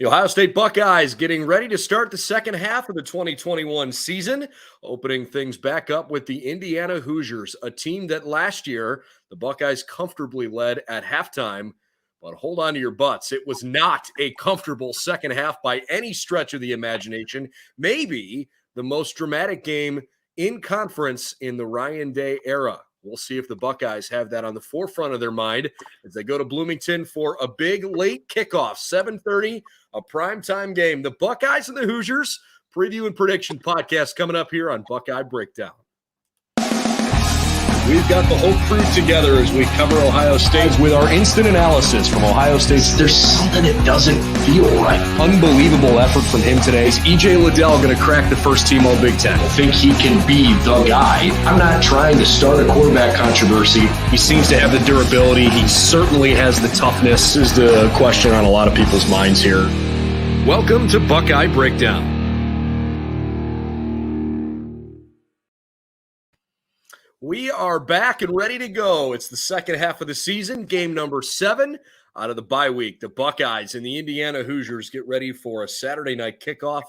The Ohio State Buckeyes getting ready to start the second half of the 2021 season, opening things back up with the Indiana Hoosiers, a team that last year the Buckeyes comfortably led at halftime. But hold on to your butts. It was not a comfortable second half by any stretch of the imagination. Maybe the most dramatic game in conference in the Ryan Day era. We'll see if the Buckeyes have that on the forefront of their mind as they go to Bloomington for a big late kickoff, 7:30, a primetime game. The Buckeyes and the Hoosiers preview and prediction podcast coming up here on Buckeye Breakdown. We've got the whole crew together as we cover Ohio State with our instant analysis from Ohio State. There's something that doesn't feel right. Unbelievable effort from him today. Is E.J. Liddell going to crack the first team All Big Ten? I think he can be the guy. I'm not trying to start a quarterback controversy. He seems to have the durability. He certainly has the toughness. This is the question on a lot of people's minds here. Welcome to Buckeye Breakdown. We are back and ready to go. It's the second half of the season, game number 7 out of the bye week. The Buckeyes and the Indiana Hoosiers get ready for a Saturday night kickoff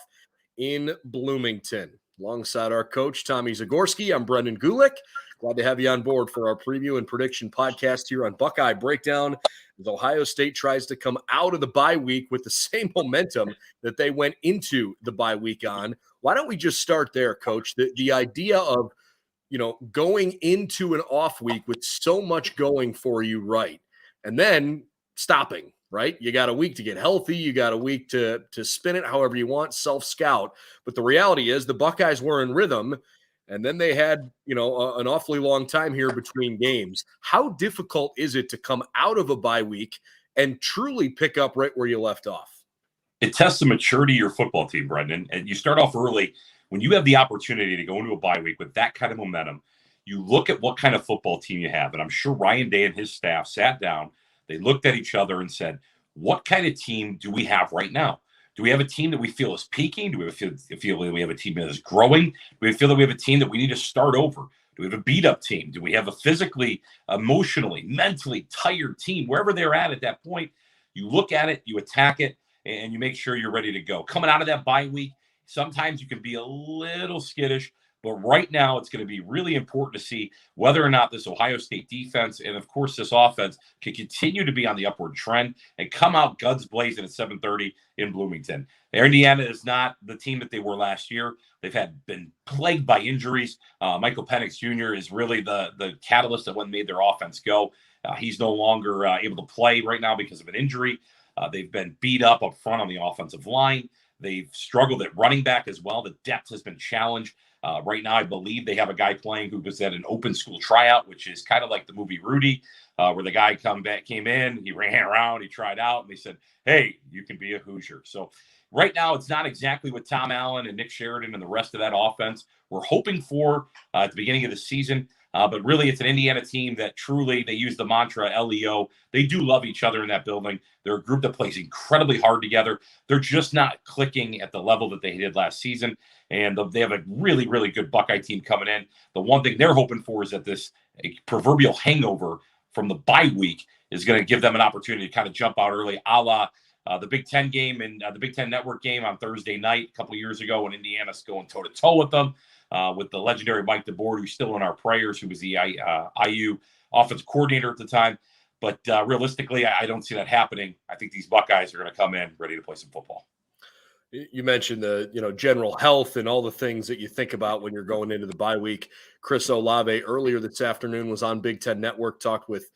in Bloomington. Alongside our coach, Tommy Zagorski, I'm Brendan Gulick. Glad to have you on board for our preview and prediction podcast here on Buckeye Breakdown. As Ohio State tries to come out of the bye week with the same momentum that they went into the bye week on. Why don't we just start there, Coach? The idea of going into an off week with so much going for you, right? And then stopping, right? You got a week to get healthy. You got a week to spin it however you want, self-scout. But the reality is the Buckeyes were in rhythm, and then they had, an awfully long time here between games. How difficult is it to come out of a bye week and truly pick up right where you left off? It tests the maturity of your football team, Brendan. And you start off early. When you have the opportunity to go into a bye week with that kind of momentum, you look at what kind of football team you have. And I'm sure Ryan Day and his staff sat down, they looked at each other and said, what kind of team do we have right now? Do we have a team that we feel is peaking? Do we feel that we have a team that is growing? Do we feel that we have a team that we need to start over? Do we have a beat-up team? Do we have a physically, emotionally, mentally tired team? Wherever they're at that point, you look at it, you attack it, and you make sure you're ready to go. Coming out of that bye week, sometimes you can be a little skittish, but right now it's going to be really important to see whether or not this Ohio State defense and, of course, this offense can continue to be on the upward trend and come out guns blazing at 7:30 in Bloomington. Indiana is not the team that they were last year. They've been plagued by injuries. Michael Penix Jr. is really the catalyst that made their offense go. He's no longer able to play right now because of an injury. They've been beat up front on the offensive line. They've struggled at running back as well. The depth has been challenged. Right now, I believe they have a guy playing who was at an open school tryout, which is kind of like the movie Rudy, where the guy came in, he ran around, he tried out, and they said, hey, you can be a Hoosier. So right now, it's not exactly what Tom Allen and Nick Sheridan and the rest of that offense were hoping for at the beginning of the season. But really, it's an Indiana team that truly, they use the mantra LEO. They do love each other in that building. They're a group that plays incredibly hard together. They're just not clicking at the level that they did last season. And they have a really, really good Buckeye team coming in. The one thing they're hoping for is that this proverbial hangover from the bye week is going to give them an opportunity to kind of jump out early, a la the Big Ten game and the Big Ten Network game on Thursday night a couple of years ago when Indiana's going toe-to-toe with them. With the legendary Mike DeBoer, who's still in our prayers, who was the IU offensive coordinator at the time. But realistically, I don't see that happening. I think these Buckeyes are going to come in ready to play some football. You mentioned the general health and all the things that you think about when you're going into the bye week. Chris Olave earlier this afternoon was on Big Ten Network, talked with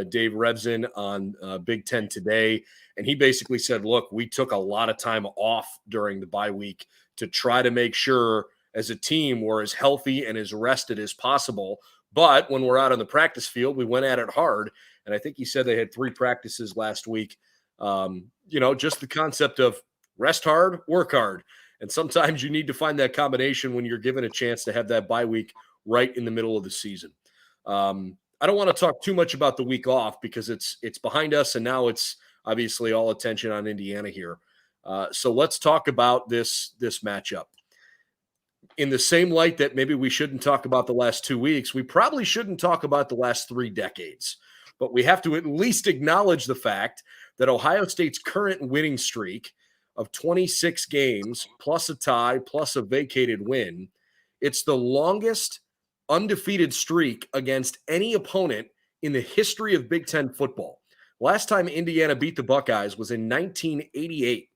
Dave Revson on Big Ten Today, and he basically said, look, we took a lot of time off during the bye week to try to make sure as a team we're as healthy and as rested as possible. But when we're out on the practice field, we went at it hard. And I think he said they had 3 practices last week. Just the concept of rest hard, work hard. And sometimes you need to find that combination when you're given a chance to have that bye week right in the middle of the season. I don't want to talk too much about the week off because it's behind us, and now it's obviously all attention on Indiana here. So let's talk about this matchup. In the same light that maybe we shouldn't talk about the last 2 weeks, we probably shouldn't talk about the last 3 decades. But we have to at least acknowledge the fact that Ohio State's current winning streak of 26 games, plus a tie, plus a vacated win. It's the longest undefeated streak against any opponent in the history of Big Ten football. Last time Indiana beat the Buckeyes was in 1988.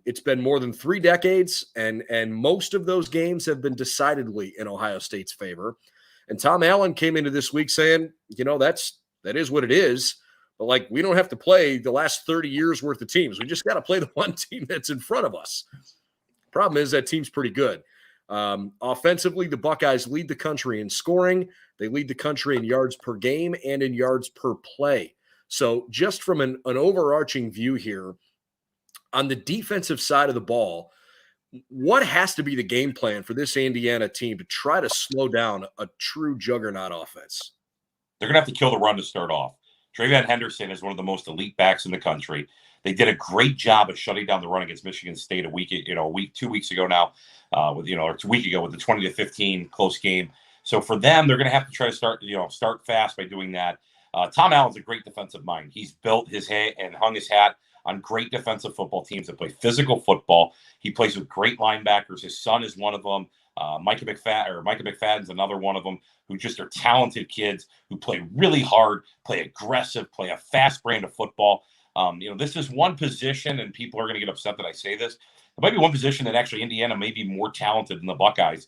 It's been more than 3 decades, and most of those games have been decidedly in Ohio State's favor. And Tom Allen came into this week saying, that is what it is. But like, we don't have to play the last 30 years worth of teams. We just got to play the one team that's in front of us. Problem is that team's pretty good. Offensively, the Buckeyes lead the country in scoring. They lead the country in yards per game and in yards per play. So just from an overarching view here, on the defensive side of the ball, what has to be the game plan for this Indiana team to try to slow down a true juggernaut offense? They're going to have to kill the run to start off. Trayvon Henderson is one of the most elite backs in the country. They did a great job of shutting down the run against Michigan State 2 weeks ago now, or 2 weeks ago with the 20-15 close game. So for them, they're going to have to try to start fast by doing that. Tom Allen's a great defensive mind. He's built his head and hung his hat on great defensive football teams that play physical football. He plays with great linebackers. His son is one of them. Micah McFadden's another one of them, who just are talented kids who play really hard, play aggressive, play a fast brand of football. This is one position, and people are going to get upset that I say this. It might be one position that actually Indiana may be more talented than the Buckeyes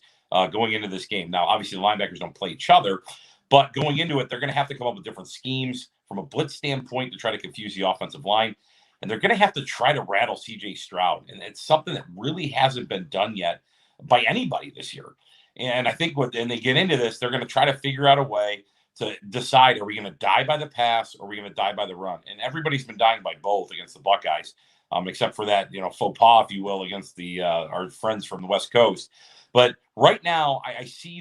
going into this game. Now, obviously, the linebackers don't play each other, but going into it, they're going to have to come up with different schemes from a blitz standpoint to try to confuse the offensive line. And they're going to have to try to rattle C.J. Stroud. And it's something that really hasn't been done yet by anybody this year. And I think when they get into this, they're going to try to figure out a way to decide, are we going to die by the pass or are we going to die by the run? And everybody's been dying by both against the Buckeyes, except for that, faux pas, if you will, against our friends from the West Coast. But right now, I see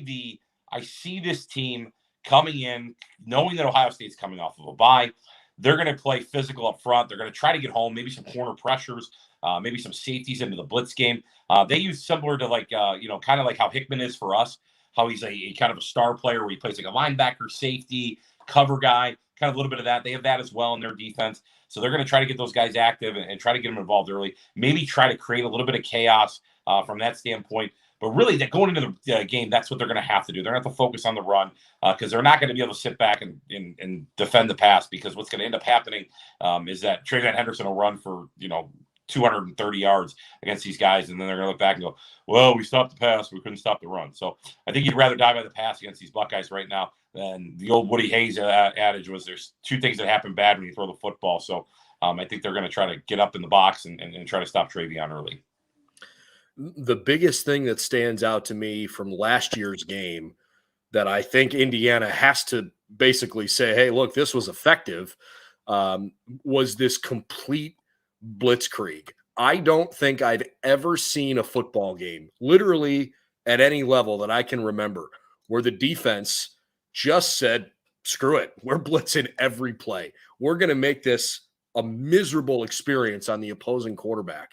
this team coming in, knowing that Ohio State's coming off of a bye. They're going to play physical up front. They're going to try to get home, maybe some corner pressures, maybe some safeties into the blitz game. They use similar to kind of like how Hickman is for us, how he's a kind of a star player where he plays like a linebacker, safety, cover guy, kind of a little bit of that. They have that as well in their defense. So they're going to try to get those guys active and try to get them involved early, maybe try to create a little bit of chaos from that standpoint. But really, going into the game, that's what they're going to have to do. They're going to have to focus on the run because they're not going to be able to sit back and defend the pass, because what's going to end up happening is that Trayvon Henderson will run for 230 yards against these guys, and then they're going to look back and go, well, we stopped the pass, we couldn't stop the run. So I think you'd rather die by the pass against these Buckeyes right now than the old Woody Hayes adage was there's 2 things that happen bad when you throw the football. So I think they're going to try to get up in the box and try to stop Trayvon early. The biggest thing that stands out to me from last year's game that I think Indiana has to basically say, hey, look, this was effective, was this complete blitzkrieg. I don't think I've ever seen a football game, literally at any level that I can remember, where the defense just said, screw it, we're blitzing every play. We're going to make this a miserable experience on the opposing quarterback.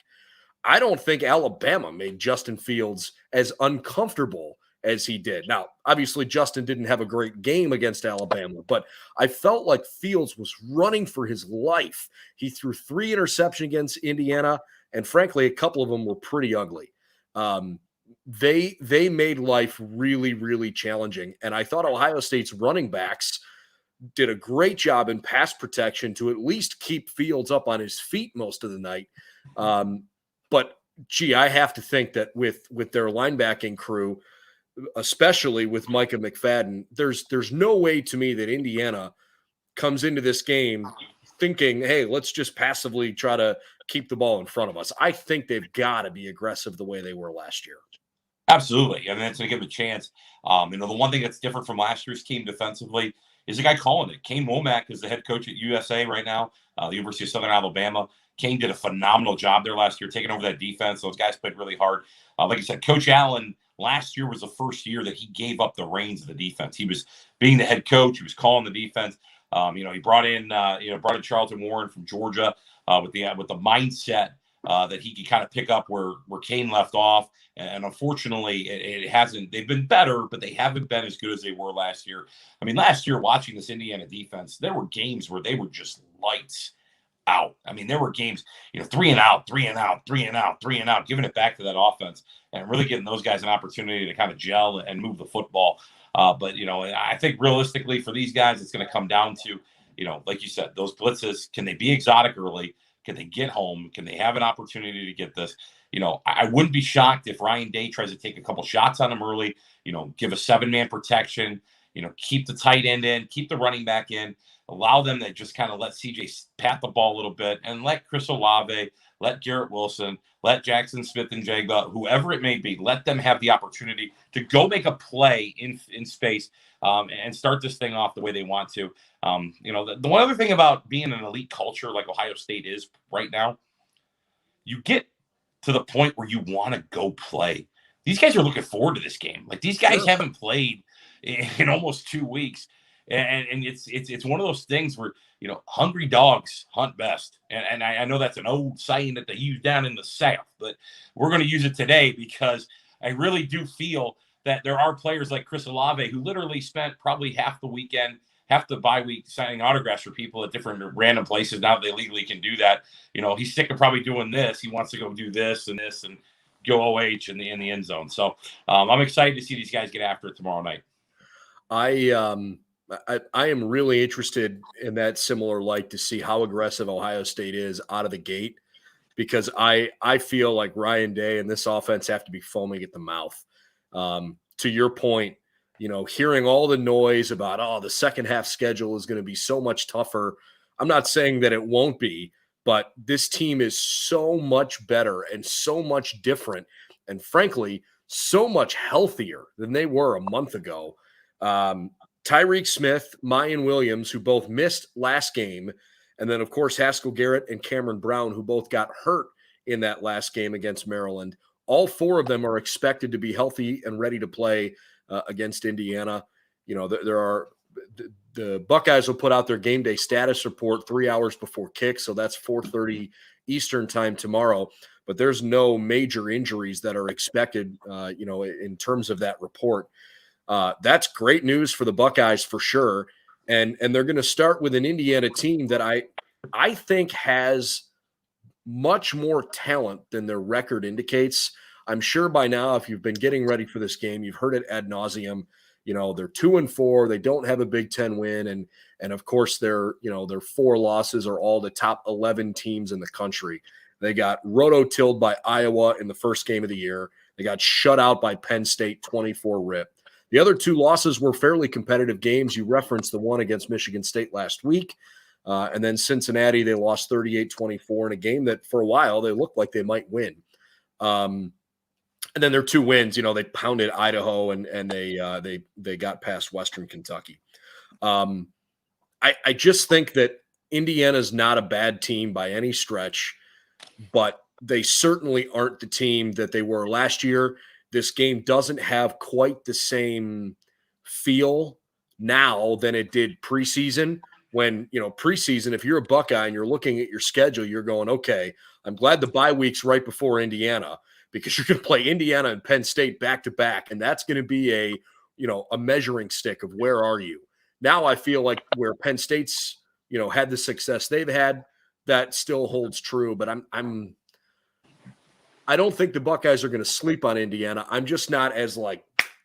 I don't think Alabama made Justin Fields as uncomfortable as he did. Now, obviously, Justin didn't have a great game against Alabama, but I felt like Fields was running for his life. He threw 3 interceptions against Indiana, and frankly, a couple of them were pretty ugly. They made life really, really challenging, and I thought Ohio State's running backs did a great job in pass protection to at least keep Fields up on his feet most of the night. But, gee, I have to think that with their linebacking crew, especially with Micah McFadden, there's no way to me that Indiana comes into this game thinking, hey, let's just passively try to keep the ball in front of us. I think they've got to be aggressive the way they were last year. Absolutely. And that's going to give them a chance. The one thing that's different from last year's team defensively is the guy calling it. Kane Womack is the head coach at USA right now, the University of Southern Alabama. Kane did a phenomenal job there last year, taking over that defense. Those guys played really hard. Like I said, Coach Allen last year was the first year that he gave up the reins of the defense. He was being the head coach. He was calling the defense. He brought in Charlton Warren from Georgia with the mindset that he could kind of pick up where Kane left off. And unfortunately, it hasn't. They've been better, but they haven't been as good as they were last year. I mean, last year watching this Indiana defense, there were games where they were just lights out. I mean, there were games, 3-and-out, 3-and-out, 3-and-out, 3-and-out, giving it back to that offense and really giving those guys an opportunity to kind of gel and move the football. But I think realistically for these guys, it's going to come down to, like you said, those blitzes. Can they be exotic early? Can they get home? Can they have an opportunity to get this? I wouldn't be shocked if Ryan Day tries to take a couple shots on them early, give a 7-man protection, keep the tight end in, keep the running back in, allow them to just kind of let CJ pat the ball a little bit and let Chris Olave, let Garrett Wilson, let Jackson Smith-Njigba, whoever it may be, let them have the opportunity to go make a play in space and start this thing off the way they want to. The one other thing about being an elite culture like Ohio State is right now, you get to the point where you want to go play. These guys are looking forward to this game. Like, these guys haven't played in almost 2 weeks. And it's one of those things where, hungry dogs hunt best. And I know that's an old saying that they use down in the South, but we're going to use it today because I really do feel that there are players like Chris Olave who literally spent probably half the weekend, half the bye week signing autographs for people at different random places. Now that they legally can do that, he's sick of probably doing this. He wants to go do this and go OH in the end zone. So I'm excited to see these guys get after it tomorrow night. I am really interested in that similar light to see how aggressive Ohio State is out of the gate, because I feel like Ryan Day and this offense have to be foaming at the mouth. To your point, hearing all the noise about, the second half schedule is going to be so much tougher. I'm not saying that it won't be, but this team is so much better and so much different and, frankly, so much healthier than they were a month ago. Tyreek Smith, Mayan Williams, who both missed last game, and then, of course, Haskell Garrett and Cameron Brown, who both got hurt in that last game against Maryland. All 4 of them are expected to be healthy and ready to play against Indiana. There are the Buckeyes will put out their game day status report 3 hours before kick, so that's 4:30 Eastern time tomorrow. But there's no major injuries that are expected, in terms of that report. That's great news for the Buckeyes for sure. And they're going to start with an Indiana team that I think has much more talent than their record indicates. I'm sure by now, if you've been getting ready for this game, you've heard it ad nauseum. They're 2-4. They don't have a Big Ten win. And of course, their 4 losses are all the top 11 teams in the country. They got rototilled by Iowa in the first game of the year. They got shut out by Penn State 24-rip. The other 2 losses were fairly competitive games. You referenced the one against Michigan State last week. And then Cincinnati, they lost 38-24 in a game that for a while they looked like they might win. And then their 2 wins, they pounded Idaho and they got past Western Kentucky. I just think that Indiana's not a bad team by any stretch, but they certainly aren't the team that they were last year. This game doesn't have quite the same feel now than it did preseason. When, preseason, if you're a Buckeye and you're looking at your schedule, you're going, okay, I'm glad the bye week's right before Indiana, because you're going to play Indiana and Penn State back to back. And that's going to be a measuring stick of where are you. Now I feel like where Penn State's, had the success they've had, that still holds true. But I don't think the Buckeyes are going to sleep on Indiana. I'm just not as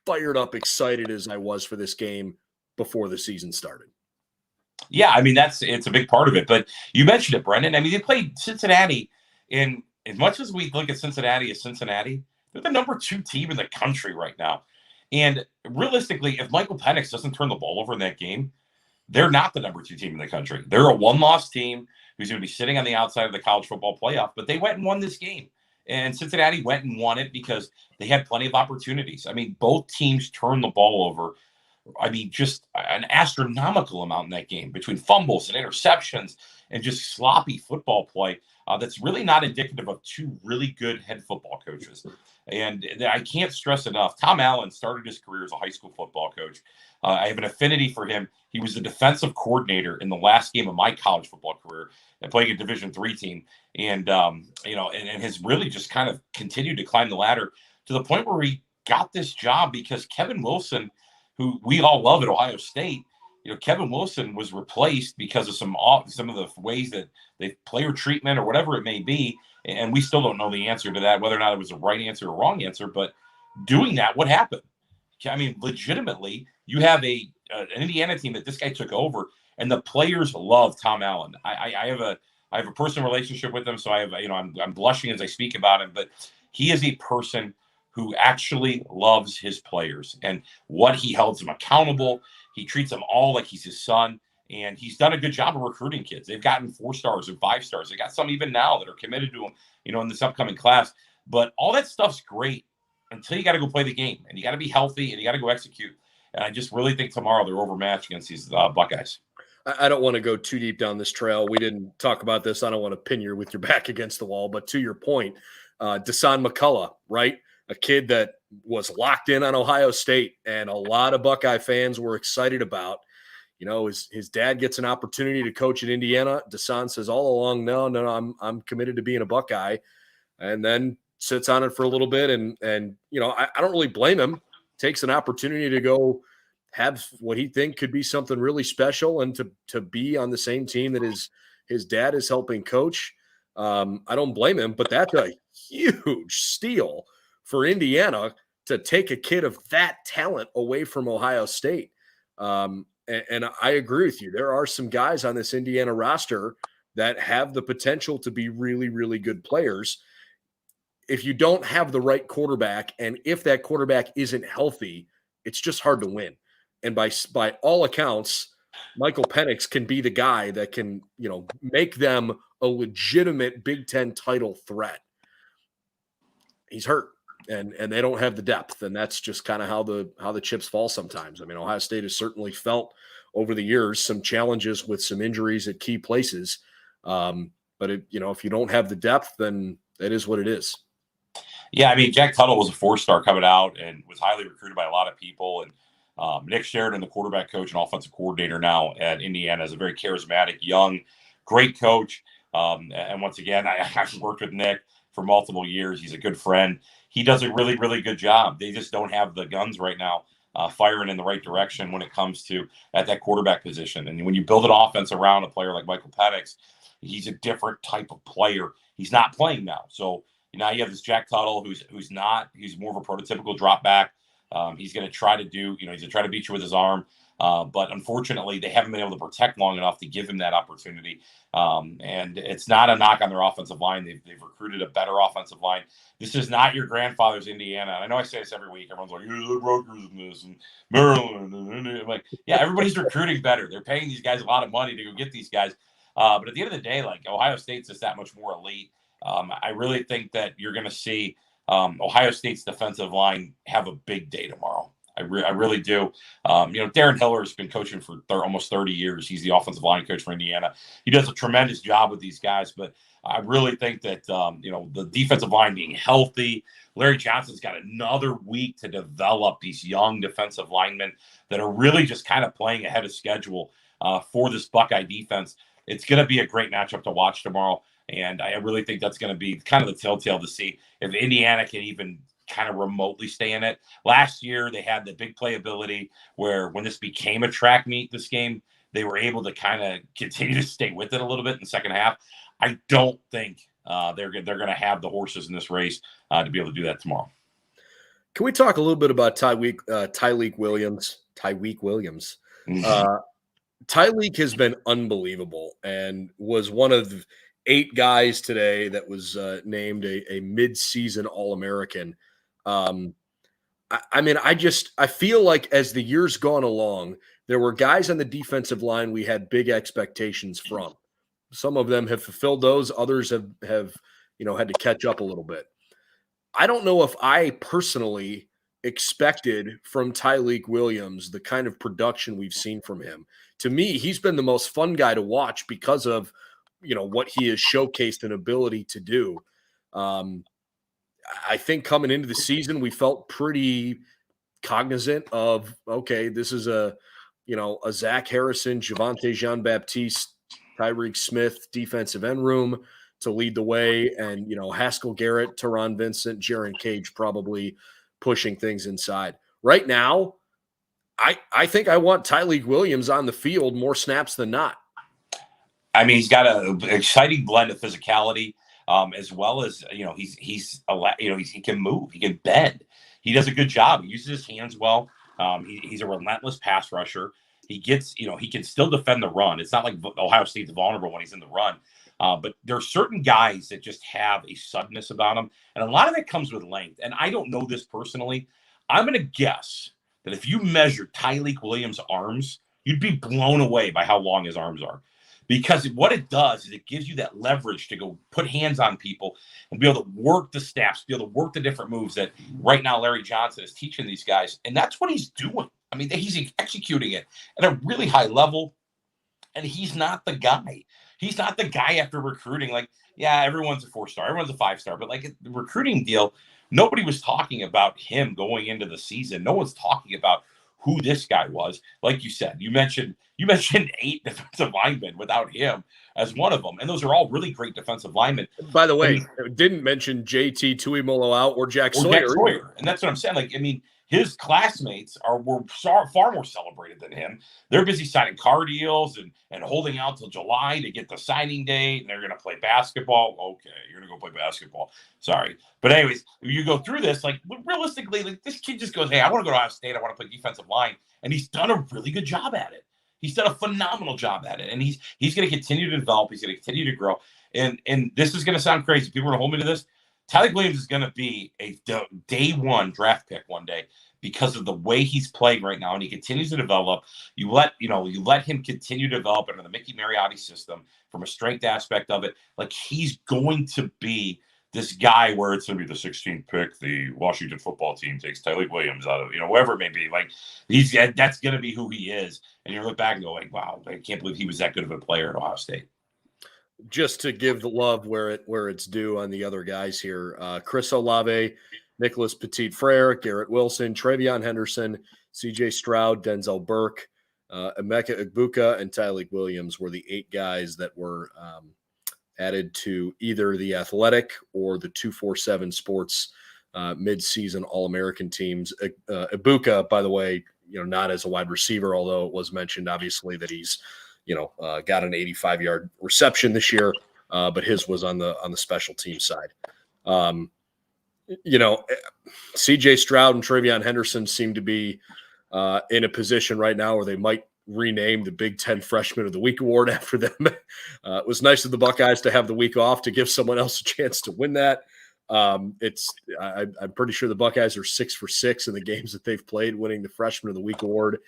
fired up, excited as I was for this game before the season started. Yeah, I mean, it's a big part of it. But you mentioned it, Brendan. I mean, they played Cincinnati, and as much as we look at Cincinnati as Cincinnati, they're the number 2 team in the country right now. And realistically, if Michael Penix doesn't turn the ball over in that game, they're not the number 2 team in the country. They're a 1-loss team who's going to be sitting on the outside of the college football playoff. But they went and won this game. And Cincinnati went and won it because they had plenty of opportunities. I mean, both teams turned the ball over. I mean, just an astronomical amount in that game between fumbles and interceptions and just sloppy football play. That's really not indicative of 2 really good head football coaches. And I can't stress enough, Tom Allen started his career as a high school football coach. I have an affinity for him. He was the defensive coordinator in the last game of my college football career and playing a Division III team. And has really just kind of continued to climb the ladder to the point where he got this job because Kevin Wilson, who we all love at Ohio State, Kevin Wilson was replaced because of some of the ways that they player treatment or whatever it may be. And we still don't know the answer to that, whether or not it was a right answer or wrong answer. But doing that, what happened? I mean, legitimately, you have an Indiana team that this guy took over, and the players love Tom Allen. I have a personal relationship with him, so I'm blushing as I speak about him. But he is a person who actually loves his players and what he holds them accountable. He treats them all like he's his son, and he's done a good job of recruiting kids. They've gotten 4 stars and 5 stars. They got some even now that are committed to him, in this upcoming class. But all that stuff's great until you got to go play the game, and you got to be healthy, and you got to go execute. And I just really think tomorrow they're overmatched against these Buckeyes. I don't want to go too deep down this trail. We didn't talk about this. I don't want to pin you with your back against the wall. But to your point, Dasan McCullough, right? A kid that was locked in on Ohio State, and a lot of Buckeye fans were excited about. His dad gets an opportunity to coach at Indiana. Dasan says all along, no, I'm committed to being a Buckeye, and then sits on it for a little bit. And I don't really blame him. Takes an opportunity to go have what he think could be something really special, and to be on the same team that his dad is helping coach. I don't blame him, but that's a huge steal for Indiana to take a kid of that talent away from Ohio State. And I agree with you. There are some guys on this Indiana roster that have the potential to be really, really good players. If you don't have the right quarterback, and if that quarterback isn't healthy, it's just hard to win. And by all accounts, Michael Penix can be the guy that can, make them a legitimate Big Ten title threat. He's hurt, and they don't have the depth, and that's just kind of how the chips fall sometimes. I mean, Ohio State has certainly felt over the years some challenges with some injuries at key places. But if you don't have the depth, then it is what it is. Yeah, I mean, Jack Tuttle was a 4-star coming out and was highly recruited by a lot of people. And Nick Sheridan, the quarterback coach and offensive coordinator now at Indiana, is a very charismatic, young, great coach. And once again, I've worked with Nick for multiple years. He's a good friend. He does a really, really good job. They just don't have the guns right now firing in the right direction when it comes to at that quarterback position. And when you build an offense around a player like Michael Penix, he's a different type of player. He's not playing now. So now you have this Jack Tuttle who's more of a prototypical drop back. He's going to try to he's going to try to beat you with his arm. But unfortunately, they haven't been able to protect long enough to give him that opportunity. And it's not a knock on their offensive line. They've recruited a better offensive line. This is not your grandfather's Indiana. I know I say this every week. Everyone's like, the Rutgers in this and Maryland. And I'm like, yeah, everybody's recruiting better. They're paying these guys a lot of money to go get these guys. But at the end of the day, like Ohio State's just that much more elite. I really think that you're going to see Ohio State's defensive line have a big day tomorrow. I really do. Darren Hiller has been coaching for almost 30 years. He's the offensive line coach for Indiana. He does a tremendous job with these guys, but I really think that, the defensive line being healthy, Larry Johnson's got another week to develop these young defensive linemen that are really just kind of playing ahead of schedule for this Buckeye defense. It's going to be a great matchup to watch tomorrow. And I really think that's going to be kind of the telltale to see if Indiana can even kind of remotely stay in it. Last year, they had the big playability where when this became a track meet, this game, they were able to kind of continue to stay with it a little bit in the second half. I don't think they're going to have the horses in this race to be able to do that tomorrow. Can we talk a little bit about Tyleik Williams? Tyleik has been unbelievable and was one of 8 guys today that was named a mid-season All-American. I feel like as the years gone along, there were guys on the defensive line we had big expectations from. Some of them have fulfilled those. Others have had to catch up a little bit. I don't know if I personally expected from Tyleik Williams the kind of production we've seen from him. To me, he's been the most fun guy to watch because of what he has showcased an ability to do. I think coming into the season, we felt pretty cognizant of, okay, this is a Zach Harrison, Javonte Jean-Baptiste, Tyreek Smith defensive end room to lead the way. And, Haskell Garrett, Teron Vincent, Jaron Cage probably pushing things inside. Right now, I think I want Tyleik Williams on the field more snaps than not. I mean, he's got an exciting blend of physicality, as well as he can move, he can bend. He does a good job. He uses his hands well. He's a relentless pass rusher. He can still defend the run. It's not like Ohio State's vulnerable when he's in the run. But there are certain guys that just have a suddenness about them, and a lot of it comes with length. And I don't know this personally. I'm going to guess that if you measured Tyleik Williams' arms, you'd be blown away by how long his arms are. Because what it does is it gives you that leverage to go put hands on people and be able to work the snaps, be able to work the different moves that right now Larry Johnson is teaching these guys. And that's what he's doing. I mean, he's executing it at a really high level. And he's not the guy. He's not the guy after recruiting. Like, yeah, everyone's a 4-star, everyone's a 5-star. But like the recruiting deal, nobody was talking about him going into the season. No one's talking about who this guy was. Like you said, you mentioned 8 defensive linemen without him as one of them. And those are all really great defensive linemen. By the way, didn't mention JT Tuimoloau or Jack Sawyer. And that's what I'm saying. Like, I mean, his classmates were far more celebrated than him. They're busy signing car deals and holding out till July to get the signing date, and they're going to play basketball. Okay, you're going to go play basketball. Sorry. But anyways, you go through this, like, realistically, like, this kid just goes, hey, I want to go to Ohio State. I want to play defensive line. And he's done a really good job at it. He's done a phenomenal job at it. And he's going to continue to develop. He's going to continue to grow. And this is going to sound crazy. People are going to hold me to this. Tyleik Williams is going to be a day one draft pick one day because of the way he's playing right now, and he continues to develop. You let him continue to develop under the Mickey Mariotti system from a strength aspect of it. Like, he's going to be this guy where it's going to be the 16th pick. The Washington football team takes Tyleik Williams out of, whoever it may be. Like, that's going to be who he is. And you look back and go, like, wow, I can't believe he was that good of a player at Ohio State. Just to give the love where it's due on the other guys here, Chris Olave, Nicholas Petit-Frere, Garrett Wilson, Travion Henderson, C.J. Stroud, Denzel Burke, Emeka Egbuka, and Tyleik Williams were the 8 guys that were added to either the Athletic or the 247 Sports mid-season All-American teams. Egbuka, by the way, not as a wide receiver, although it was mentioned obviously that he's got an 85-yard reception this year, but his was on the special team side. CJ Stroud and Travion Henderson seem to be in a position right now where they might rename the Big Ten Freshman of the Week award after them. It was nice of the Buckeyes to have the week off to give someone else a chance to win that. I'm pretty sure the Buckeyes are 6 for 6 in the games that they've played, winning the Freshman of the Week award.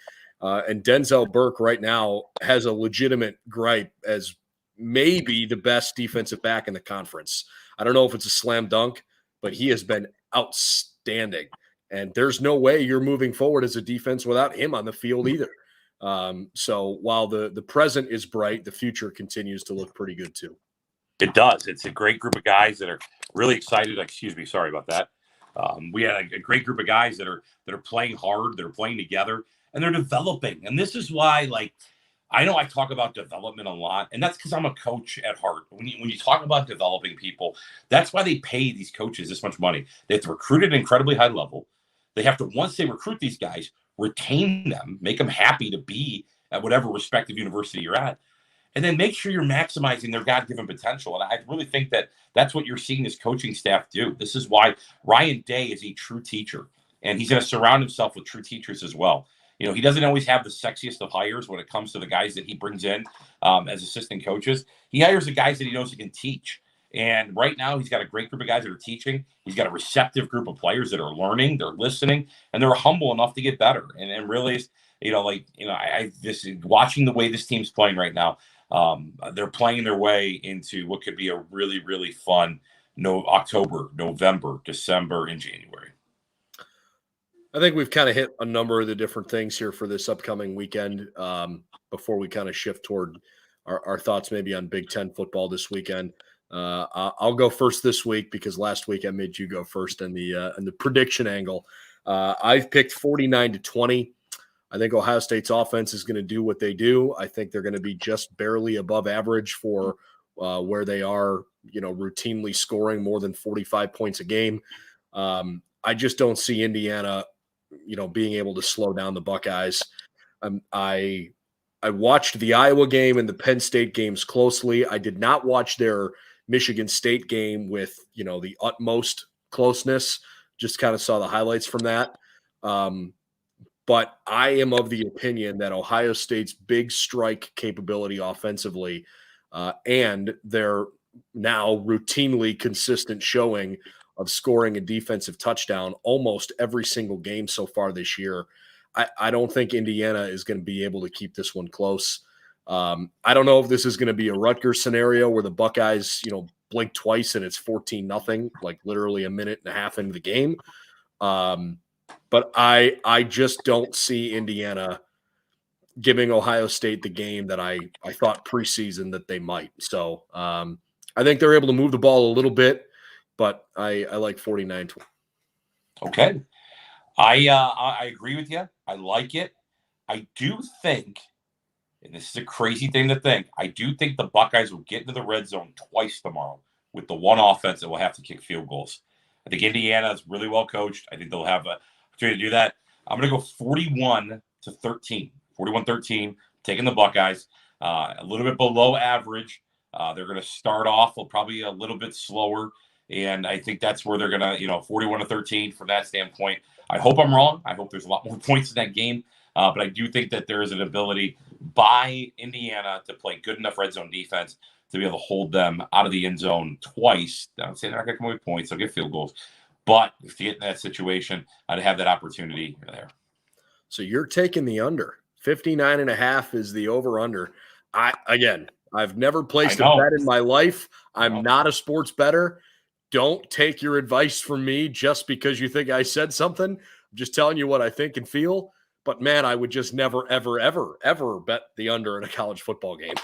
And Denzel Burke right now has a legitimate gripe as maybe the best defensive back in the conference. I don't know if it's a slam dunk, but he has been outstanding. And there's no way you're moving forward as a defense without him on the field either. So while the present is bright, the future continues to look pretty good too. It does. It's a great group of guys that are really excited. Excuse me. Sorry about that. We had a great group of guys that are playing hard, that are playing together, and they're developing. And this is why, like, I know I talk about development a lot, and that's because I'm a coach at heart. When you talk about developing people, that's why they pay these coaches this much money. They have to recruit at an incredibly high level. They have to, once they recruit these guys, retain them, make them happy to be at whatever respective university you're at, and then make sure you're maximizing their God-given potential. And I really think that that's what you're seeing this coaching staff do. This is why Ryan Day is a true teacher, and he's going to surround himself with true teachers as well. He doesn't always have the sexiest of hires when it comes to the guys that he brings in as assistant coaches. He hires the guys that he knows he can teach. And right now, he's got a great group of guys that are teaching. He's got a receptive group of players that are learning, they're listening, and they're humble enough to get better. And really, watching the way this team's playing right now, they're playing their way into what could be a really, really fun October, November, December, and January. I think we've kind of hit a number of the different things here for this upcoming weekend before we kind of shift toward our thoughts maybe on Big Ten football this weekend. I'll go first this week because last week I made you go first in the prediction angle. I've picked 49-20. I think Ohio State's offense is going to do what they do. I think they're going to be just barely above average for where they are, routinely scoring more than 45 points a game. I just don't see Indiana being able to slow down the Buckeyes. I watched the Iowa game and the Penn State games closely. I did not watch their Michigan State game with, the utmost closeness. Just kind of saw the highlights from that. But I am of the opinion that Ohio State's big strike capability offensively and their now routinely consistent showing of scoring a defensive touchdown almost every single game so far this year, I don't think Indiana is going to be able to keep this one close. I don't know if this is going to be a Rutgers scenario where the Buckeyes, blink twice and it's 14-0, like literally a minute and a half into the game. But I just don't see Indiana giving Ohio State the game that I thought preseason that they might. So I think they're able to move the ball a little bit, but I like 49-20. Okay. I agree with you. I like it. I do think, and this is a crazy thing to think, I do think the Buckeyes will get into the red zone twice tomorrow with the one offense that will have to kick field goals. I think Indiana is really well coached. I think they'll have an opportunity to do that. I'm going to go 41-13. 41-13, taking the Buckeyes. A little bit below average. They're going to start off probably a little bit slower, and I think that's where they're going to, 41-13 from that standpoint. I hope I'm wrong. I hope there's a lot more points in that game, but I do think that there is an ability by Indiana to play good enough red zone defense to be able to hold them out of the end zone twice. I'm saying they're not going to come away with points. They'll get field goals. But if you get in that situation, I'd have that opportunity there. So you're taking the under. 59.5 is the over-under. I've never placed a bet in my life. I'm not a sports bettor. Don't take your advice from me just because you think I said something. I'm just telling you what I think and feel. But, man, I would just never, ever, ever, ever bet the under in a college football game.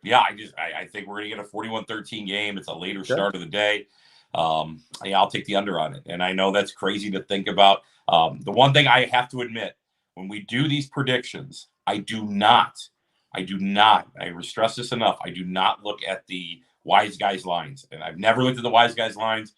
Yeah, I think we're going to get a 41-13 game. It's a later start of the day. I'll take the under on it. And I know that's crazy to think about. The one thing I have to admit, when we do these predictions, I do not, I stress this enough, I do not look at the wise guys lines. And I've never looked at the wise guys lines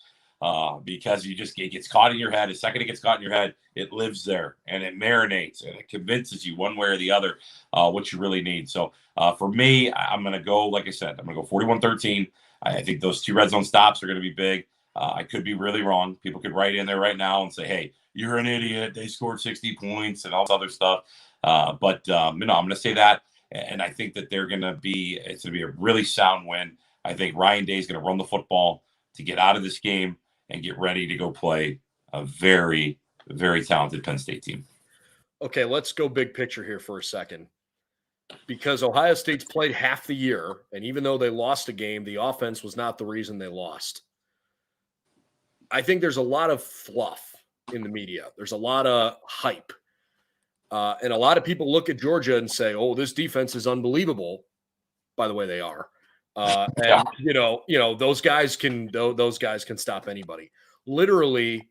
because it gets caught in your head. The second it gets caught in your head, it lives there and it marinates and it convinces you one way or the other what you really need. So for me, I'm going to go, like I said, I'm going to go 41-13. I think those two red zone stops are going to be big. I could be really wrong. People could write in there right now and say, hey, you're an idiot. They scored 60 points and all this other stuff. But I'm going to say that. And I think that it's going to be a really sound win. I think Ryan Day is going to run the football to get out of this game and get ready to go play a very, very talented Penn State team. Okay, let's go big picture here for a second. Because Ohio State's played half the year, and even though they lost a game, the offense was not the reason they lost. I think there's a lot of fluff in the media. There's a lot of hype. And a lot of people look at Georgia and say, oh, this defense is unbelievable. By the way, they are. And those guys can stop anybody. Literally,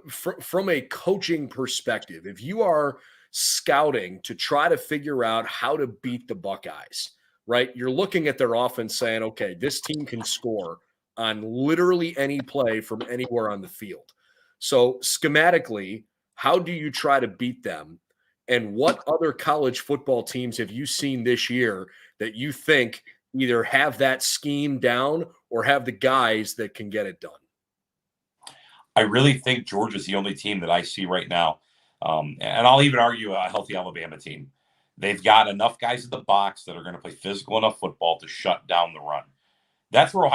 from a coaching perspective, if you are scouting to try to figure out how to beat the Buckeyes, right? You're looking at their offense saying, okay, this team can score on literally any play from anywhere on the field. So schematically, how do you try to beat them? And what other college football teams have you seen this year that you think either have that scheme down or have the guys that can get it done? I really think Georgia's the only team that I see right now. And I'll even argue a healthy Alabama team. They've got enough guys in the box that are going to play physical enough football to shut down the run. That's when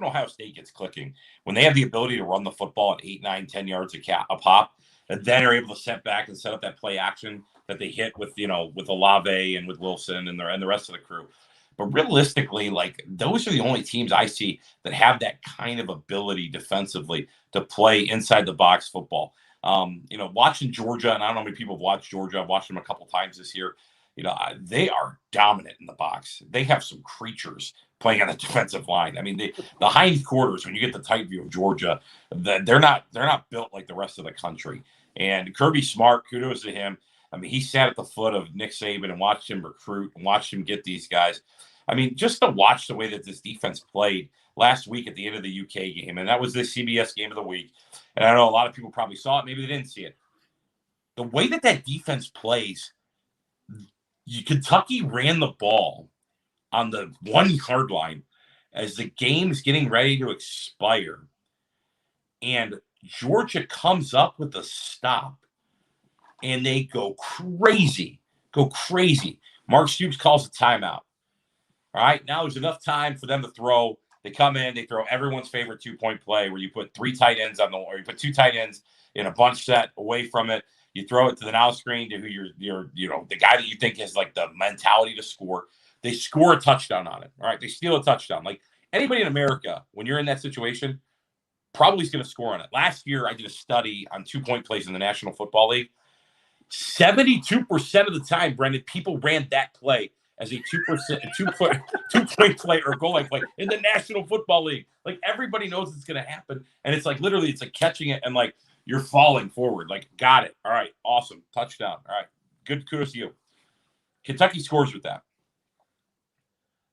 Ohio State gets clicking. When they have the ability to run the football at 8, 9, 10 yards a pop, and then are able to set back and set up that play action that they hit with Olave and with Wilson and the rest of the crew. But realistically, those are the only teams I see that have that kind of ability defensively to play inside the box football. Watching Georgia, and I don't know how many people have watched Georgia. I've watched them a couple times this year. They are dominant in the box. They have some creatures playing on the defensive line. I mean, the hind quarters, when you get the tight view of Georgia, they're not built like the rest of the country. And Kirby Smart, kudos to him. I mean, he sat at the foot of Nick Saban and watched him recruit and watched him get these guys. I mean, just to watch the way that this defense played last week at the end of the UK game, and that was the CBS game of the week. and I know a lot of people probably saw it, maybe they didn't see it. The way that defense plays, Kentucky ran the ball on the 1 yard line as the game's getting ready to expire. And Georgia comes up with a stop, and they go crazy. Mark Stoops calls a timeout. All right, now there's enough time for them to throw. They come in, they throw everyone's favorite 2-point play where you put 3 tight ends or you put 2 tight ends in a bunch set away from it. You throw it to the now screen to who you're the guy that you think has like the mentality to score. They score a touchdown on it. All right, they steal a touchdown. Like anybody in America, when you're in that situation, probably is going to score on it. Last year, I did a study on 2-point plays in the National Football League. 72% of the time, Brendan, people ran that play as a 2-point play or goal line play in the National Football League. Like everybody knows it's going to happen, and it's like literally, it's like catching it and like you're falling forward. Like, got it. All right, awesome, touchdown. All right, good, kudos to you. Kentucky scores with that.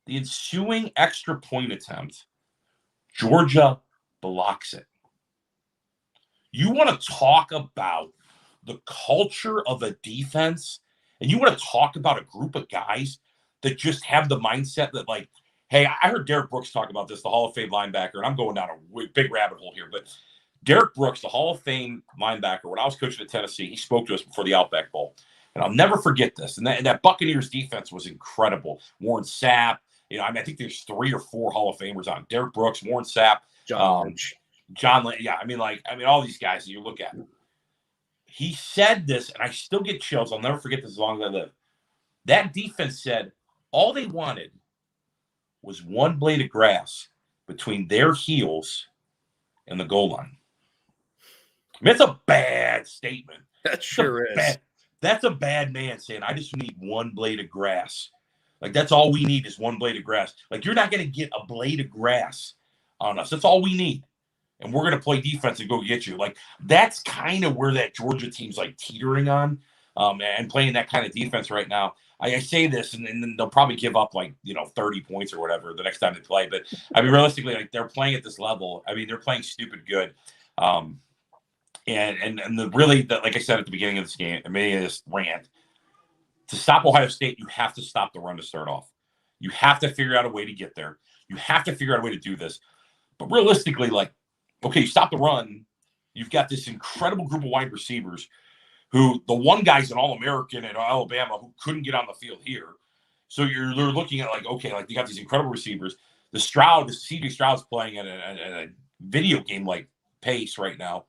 The ensuing extra point attempt, Georgia blocks it. You want to talk about the culture of a defense, and you want to talk about a group of guys that just have the mindset that, like, hey, I heard Derek Brooks talk about this, the Hall of Fame linebacker, and I'm going down a big rabbit hole here, but Derek Brooks, the Hall of Fame linebacker, when I was coaching at Tennessee, he spoke to us before the Outback Bowl, and I'll never forget this. And that Buccaneers defense was incredible. Warren Sapp, I think there's 3 or 4 Hall of Famers on Derek Brooks, Warren Sapp, John Lynch. Yeah, all these guys that you look at. He said this, and I still get chills. I'll never forget this as long as I live. That defense said all they wanted was one blade of grass between their heels and the goal line. I mean, it's a bad statement. That sure is. That's a bad man saying, I just need one blade of grass. Like, that's all we need is one blade of grass. Like, you're not going to get a blade of grass on us. That's all we need. And we're going to play defense and go get you. Like, that's kind of where that Georgia team's, like, teetering on and playing that kind of defense right now. I say this, and then they'll probably give up, 30 points or whatever the next time they play. But, realistically, like, they're playing at this level. They're playing stupid good. Like I said at the beginning of this game, this rant, to stop Ohio State, you have to stop the run to start off. You have to figure out a way to get there. You have to figure out a way to do this. But realistically, okay, you stop the run. You've got this incredible group of wide receivers who the one guy's an All-American at Alabama who couldn't get on the field here. So you're looking at you got these incredible receivers. CJ Stroud's playing at a video game like pace right now.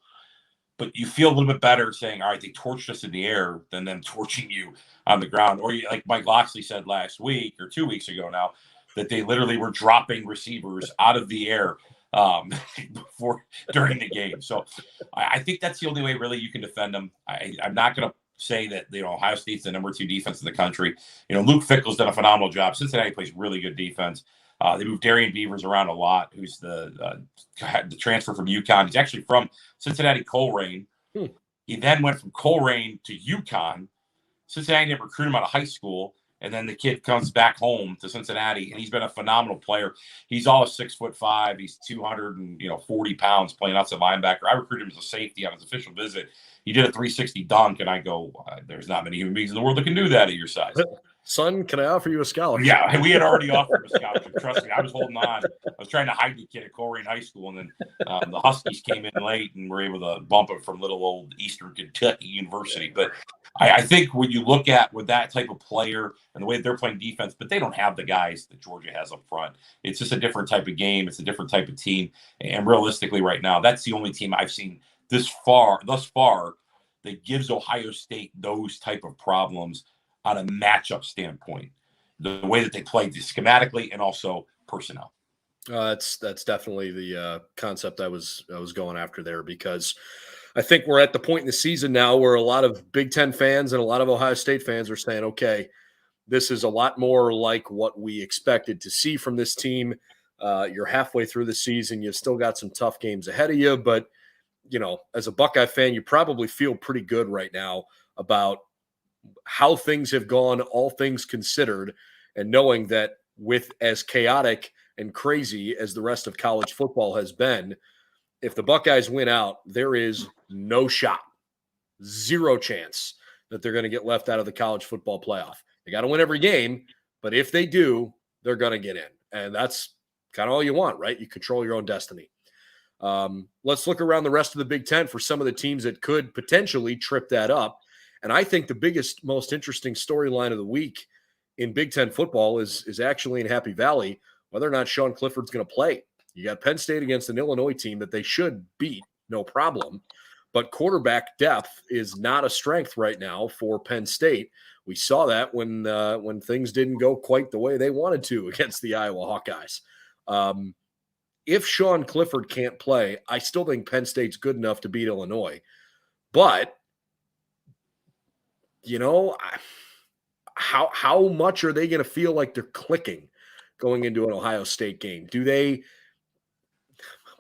But you feel a little bit better saying, all right, they torched us in the air than them torching you on the ground. Or like Mike Loxley said last week or 2 weeks ago now, that they literally were dropping receivers out of the air during the game. So I think that's the only way really you can defend them. I'm not going to say that Ohio State's the number 2 defense in the country. Luke Fickell's done a phenomenal job. Cincinnati plays really good defense. They moved Darian Beavers around a lot, who's the transfer from UConn. He's actually from Cincinnati Colerain. He then went from Colerain to UConn. Cincinnati didn't recruit him out of high school, and then the kid comes back home to Cincinnati, and he's been a phenomenal player. He's all 6'5". He's 240 pounds playing outside linebacker. I recruited him as a safety on his official visit. He did a 360 dunk, and I go, there's not many human beings in the world that can do that at your size. Son, can I offer you a scholarship? Yeah, we had already offered him a scholarship. Trust me, I was holding on. I was trying to hide the kid at Colerain High School, and then the Huskies came in late and were able to bump him from little old Eastern Kentucky University. But I think when you look at with that type of player and the way they're playing defense, but they don't have the guys that Georgia has up front. It's just a different type of game. It's a different type of team. And realistically right now, that's the only team I've seen thus far that gives Ohio State those type of problems on a matchup standpoint, the way that they play schematically and also personnel. That's definitely the concept I was going after there, because I think we're at the point in the season now where a lot of Big Ten fans and a lot of Ohio State fans are saying, okay, this is a lot more like what we expected to see from this team. You're halfway through the season. You've still got some tough games ahead of you, but as a Buckeye fan, you probably feel pretty good right now about how things have gone, all things considered, and knowing that with as chaotic and crazy as the rest of college football has been, if the Buckeyes win out, there is no shot, zero chance that they're going to get left out of the college football playoff. They got to win every game, but if they do, they're going to get in. And that's kind of all you want, right? You control your own destiny. Let's look around the rest of the Big Ten for some of the teams that could potentially trip that up. And I think the biggest, most interesting storyline of the week in Big Ten football is actually in Happy Valley, whether or not Sean Clifford's going to play. You got Penn State against an Illinois team that they should beat, no problem. But quarterback depth is not a strength right now for Penn State. We saw that when things didn't go quite the way they wanted to against the Iowa Hawkeyes. If Sean Clifford can't play, I still think Penn State's good enough to beat Illinois. But, you know, how much are they going to feel like they're clicking going into an Ohio State game? Do they –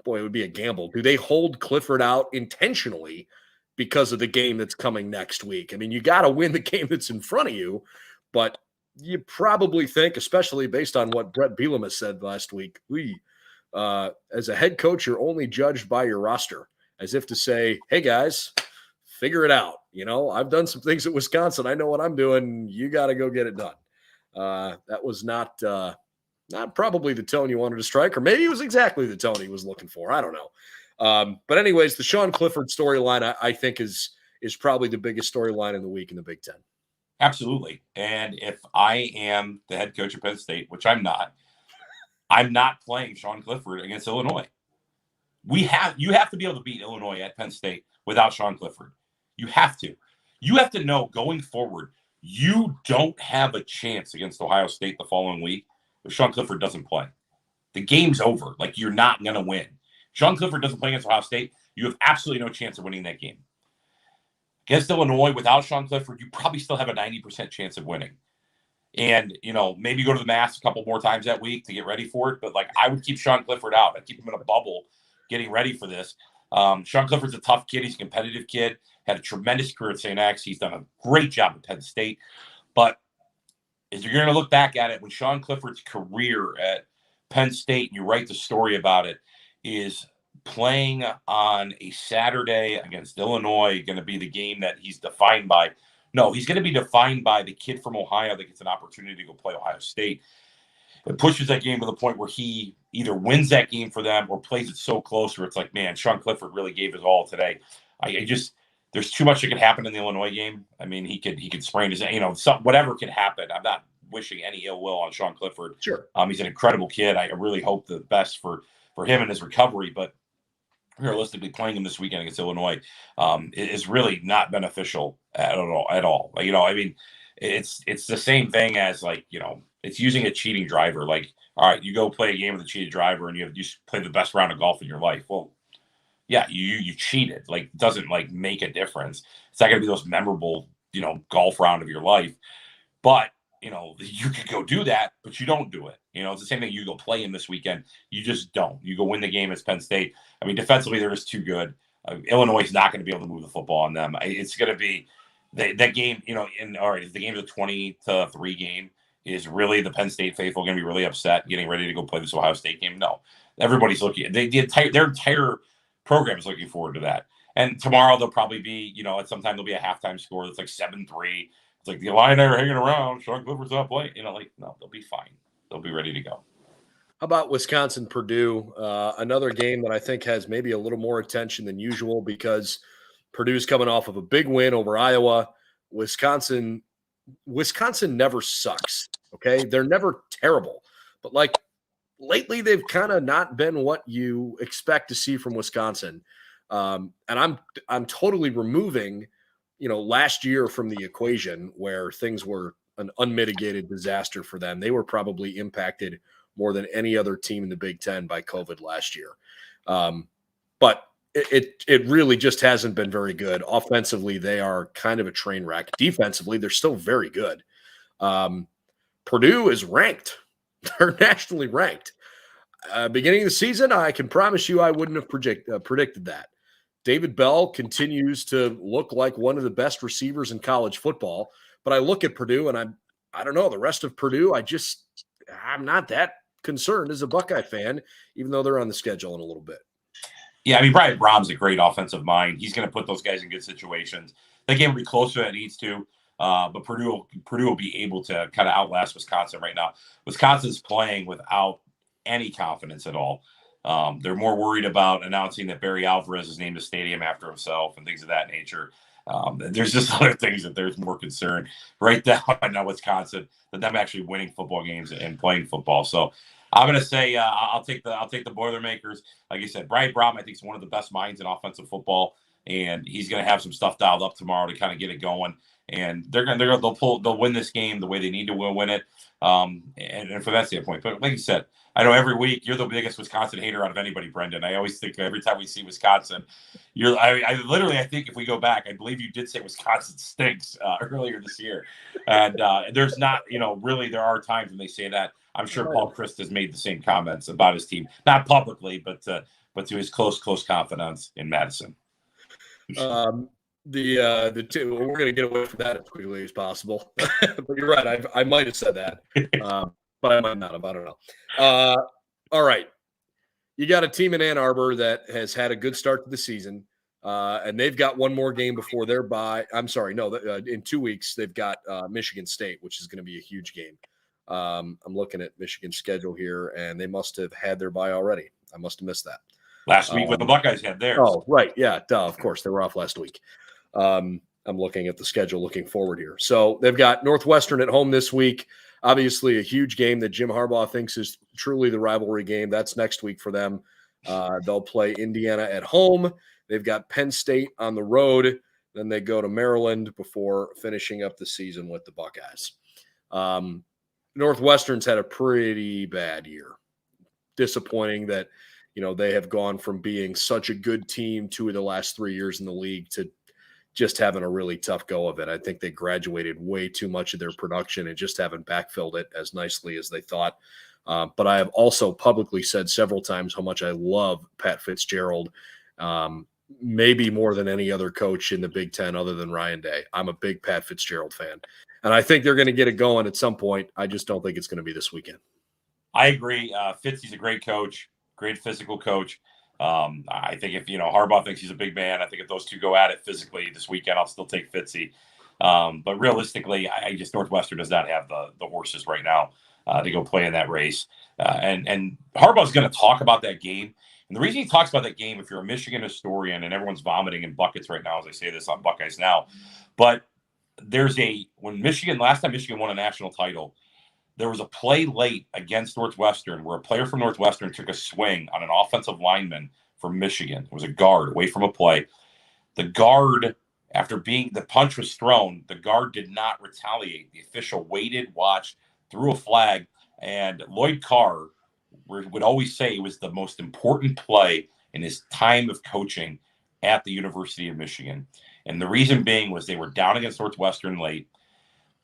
boy, it would be a gamble. Do they hold Clifford out intentionally because of the game that's coming next week? I mean, you got to win the game that's in front of you, but you probably think, especially based on what Brett Bielema has said last week, as a head coach, you're only judged by your roster, as if to say, hey, guys, figure it out. You know, I've done some things at Wisconsin. I know what I'm doing. You got to go get it done. That was not probably the tone you wanted to strike, or maybe it was exactly the tone he was looking for. I don't know. But anyways, the Sean Clifford storyline, I think is probably the biggest storyline in the week in the Big Ten. Absolutely. And if I am the head coach of Penn State, which I'm not playing Sean Clifford against Illinois. You have to be able to beat Illinois at Penn State without Sean Clifford. You have to. You have to know going forward, you don't have a chance against Ohio State the following week if Sean Clifford doesn't play. The game's over. Like, you're not going to win. Sean Clifford doesn't play against Ohio State, you have absolutely no chance of winning that game. Against Illinois, without Sean Clifford, you probably still have a 90% chance of winning. And, you know, maybe go to the Mass a couple more times that week to get ready for it. But, like, I would keep Sean Clifford out. I'd keep him in a bubble getting ready for this. Sean Clifford's a tough kid. He's a competitive kid. Had a tremendous career at St. X. He's done a great job at Penn State. But as you're going to look back at it, when Sean Clifford's career at Penn State, and you write the story about it, is playing on a Saturday against Illinois going to be the game that he's defined by? No, he's going to be defined by the kid from Ohio that gets an opportunity to go play Ohio State. It pushes that game to the point where he either wins that game for them or plays it so close where it's like, man, Sean Clifford really gave his all today. There's too much that could happen in the Illinois game. I mean, he could sprain his, whatever could happen. I'm not wishing any ill will on Sean Clifford. Sure. He's an incredible kid. I really hope the best for him and his recovery, but realistically playing him this weekend against Illinois is really not beneficial at all. Like, I mean, it's the same thing as, like, it's using a cheating driver. Like, all right, you go play a game with a cheated driver and you play the best round of golf in your life. Well, yeah, you cheated. Like, it doesn't, like, make a difference. It's not going to be the most memorable, golf round of your life. But, you could go do that, but you don't do it. It's the same thing. You go play him this weekend. You just don't. You go win the game as Penn State. I mean, defensively, they're just too good. Illinois is not going to be able to move the football on them. It's going to be that game, if the game's a 20-3 game, is really the Penn State faithful going to be really upset getting ready to go play this Ohio State game? No. Everybody's looking. Their entire program is looking forward to that. And tomorrow they'll probably be, at some time there'll be a halftime score that's like 7-3. It's like the Illini are hanging around. Sean Clifford's not playing. No, they'll be fine. They'll be ready to go. How about Wisconsin-Purdue? Another game that I think has maybe a little more attention than usual because Purdue's coming off of a big win over Iowa. Wisconsin never sucks, okay? They're never terrible. But, like, lately they've kind of not been what you expect to see from Wisconsin. And I'm totally removing, last year from the equation where things were an unmitigated disaster for them. They were probably impacted more than any other team in the Big Ten by COVID last year. But it really just hasn't been very good. Offensively, they are kind of a train wreck. Defensively, they're still very good. Purdue is ranked. They're nationally ranked. Beginning of the season, I can promise you I wouldn't have predicted that. David Bell continues to look like one of the best receivers in college football. But I look at Purdue, and I don't know, the rest of Purdue, I'm not that concerned as a Buckeye fan, even though they're on the schedule in a little bit. Yeah, I mean, Brian Brom's a great offensive mind. He's going to put those guys in good situations. The game will be closer than it needs to, but Purdue will be able to kind of outlast Wisconsin right now. Wisconsin's playing without any confidence at all. They're more worried about announcing that Barry Alvarez has named a stadium after himself and things of that nature. There's just other things that there's more concern right now Wisconsin than them actually winning football games and playing football. So I'm going to say I'll take the Boilermakers. Like you said, Brian Brom, I think, is one of the best minds in offensive football, and he's going to have some stuff dialed up tomorrow to kind of get it going. And they'll win this game the way they need to win it. And from that standpoint, but like you said, I know every week you're the biggest Wisconsin hater out of anybody, Brendan. I always think every time we see Wisconsin, I think if we go back, I believe you did say Wisconsin stinks earlier this year. And there's not, really there are times when they say that. I'm sure Paul Christ has made the same comments about his team, not publicly, but to his close confidants in Madison. We're going to get away from that as quickly as possible. But you're right. I might have said that, but I might not have. I don't know. All right. You got a team in Ann Arbor that has had a good start to the season, and they've got one more game before their bye. I'm sorry. No, in 2 weeks, they've got Michigan State, which is going to be a huge game. I'm looking at Michigan's schedule here, and they must have had their bye already. I must have missed that. Last week when the Buckeyes had theirs. Oh, right. Yeah, of course. They were off last week. I'm looking at the schedule looking forward here. So they've got Northwestern at home this week. Obviously a huge game that Jim Harbaugh thinks is truly the rivalry game. That's next week for them. They'll play Indiana at home. They've got Penn State on the road. Then they go to Maryland before finishing up the season with the Buckeyes. Northwestern's had a pretty bad year. Disappointing that, they have gone from being such a good team 2 of the last 3 years in the league to just having a really tough go of it. I think they graduated way too much of their production and just haven't backfilled it as nicely as they thought. But I have also publicly said several times how much I love Pat Fitzgerald, maybe more than any other coach in the Big Ten other than Ryan Day. I'm a big Pat Fitzgerald fan, and I think they're going to get it going at some point. I just don't think it's going to be this weekend. I agree. Fitzy's a great coach, great physical coach. I think if, Harbaugh thinks he's a big man, I think if those two go at it physically this weekend, I'll still take Fitzy. But realistically, I just Northwestern does not have the horses right now to go play in that race. And Harbaugh's going to talk about that game. And the reason he talks about that game, if you're a Michigan historian, and everyone's vomiting in buckets right now as I say this on Buckeyes Now, but last time Michigan won a national title, there was a play late against Northwestern where a player from Northwestern took a swing on an offensive lineman from Michigan. It was a guard away from a play. The guard, after the punch was thrown, the guard did not retaliate. The official waited, watched, threw a flag, and Lloyd Carr would always say it was the most important play in his time of coaching at the University of Michigan. And the reason being was they were down against Northwestern late.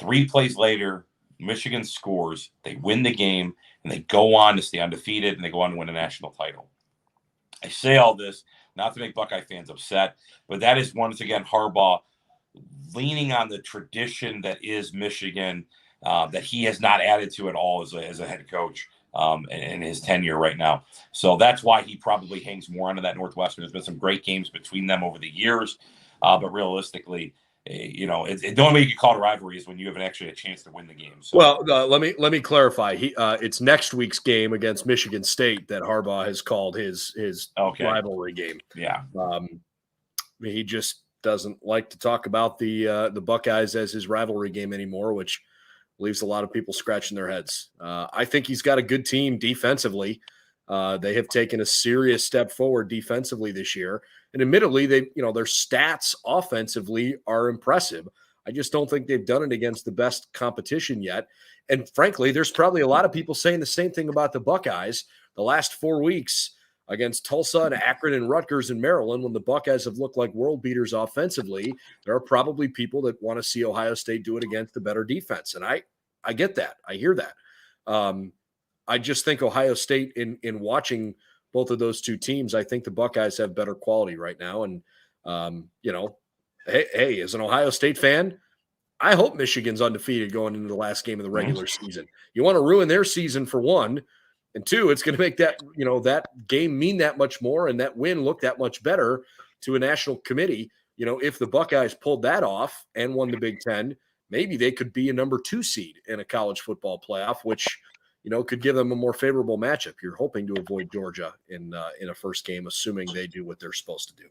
3 plays later, Michigan scores, they win the game, and they go on to stay undefeated, and they go on to win a national title. I say all this not to make Buckeye fans upset, but that is once again Harbaugh leaning on the tradition that is Michigan, that he has not added to at all as a head coach in his tenure right now. So that's why he probably hangs more onto that Northwestern. There's been some great games between them over the years, but realistically, the only way you can call it a rivalry is when you have actually a chance to win the game. So. Well, let me clarify. It's next week's game against Michigan State that Harbaugh has called his rivalry game. Yeah, he just doesn't like to talk about the Buckeyes as his rivalry game anymore, which leaves a lot of people scratching their heads. I think he's got a good team defensively. They have taken a serious step forward defensively this year. And admittedly, their stats offensively are impressive. I just don't think they've done it against the best competition yet. And frankly, there's probably a lot of people saying the same thing about the Buckeyes. The last 4 weeks against Tulsa and Akron and Rutgers and Maryland, when the Buckeyes have looked like world beaters offensively, there are probably people that want to see Ohio State do it against the better defense. And I get that. I hear that. I just think Ohio State, in watching both of those two teams, I think the Buckeyes have better quality right now. And, hey, as an Ohio State fan, I hope Michigan's undefeated going into the last game of the regular season. You want to ruin their season for one, And two, it's going to make that, that game mean that much more and that win look that much better to a national committee. If the Buckeyes pulled that off and won the Big Ten, maybe they could be a number 2 seed in a college football playoff, which, could give them a more favorable matchup. You're hoping to avoid Georgia in a first game, assuming they do what they're supposed to do.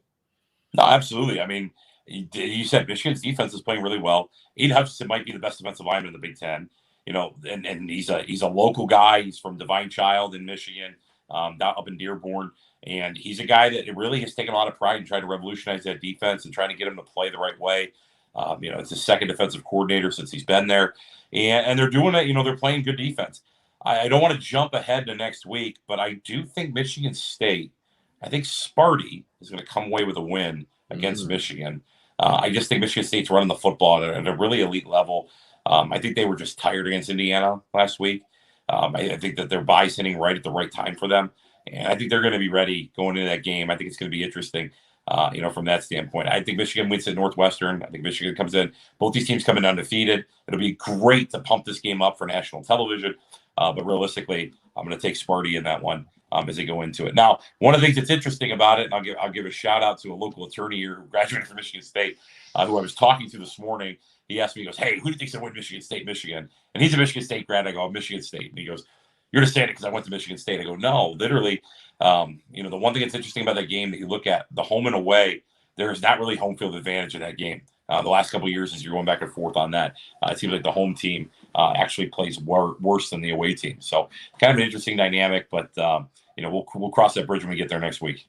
No, absolutely. I mean, you said Michigan's defense is playing really well. Aiden Hutchinson might be the best defensive lineman in the Big Ten. And he's a local guy. He's from Divine Child in Michigan, up in Dearborn. And he's a guy that really has taken a lot of pride in trying to revolutionize that defense and trying to get him to play the right way. It's his second defensive coordinator since he's been there. And they're doing it. They're playing good defense. I don't want to jump ahead to next week, but I do think Michigan State, I think Sparty is going to come away with a win against Michigan. I just think Michigan State's running the football at a really elite level. I think they were just tired against Indiana last week. I think that their bye's hitting right at the right time for them. And I think they're going to be ready going into that game. I think it's going to be interesting, from that standpoint. I think Michigan wins at Northwestern. I think Michigan comes in. Both these teams come in undefeated. It'll be great to pump this game up for national television. But realistically, I'm going to take Sparty in that one as they go into it. Now, one of the things that's interesting about it, and I'll give a shout out to a local attorney here who graduated from Michigan State, who I was talking to this morning. He asked me, he goes, "Hey, who do you think's going to win Michigan State, Michigan?" And he's a Michigan State grad. I go, "Michigan State." And he goes, "You're just saying it because I went to Michigan State." I go, "No, literally, the one thing that's interesting about that game that you look at, the home and away, there's not really home field advantage in that game. The last couple of years, as you're going back and forth on that, it seems like the home team actually plays worse than the away team. So kind of an interesting dynamic, but we'll cross that bridge when we get there next week.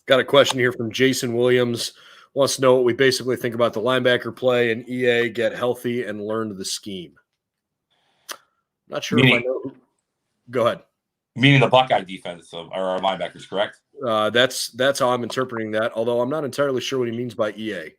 Got a question here from Jason Williams. Wants to know what we basically think about the linebacker play and EA get healthy and learn the scheme. Not sure if I know. Go ahead. Meaning the Buckeye defense of our linebackers, correct? That's how I'm interpreting that, although I'm not entirely sure what he means by EA.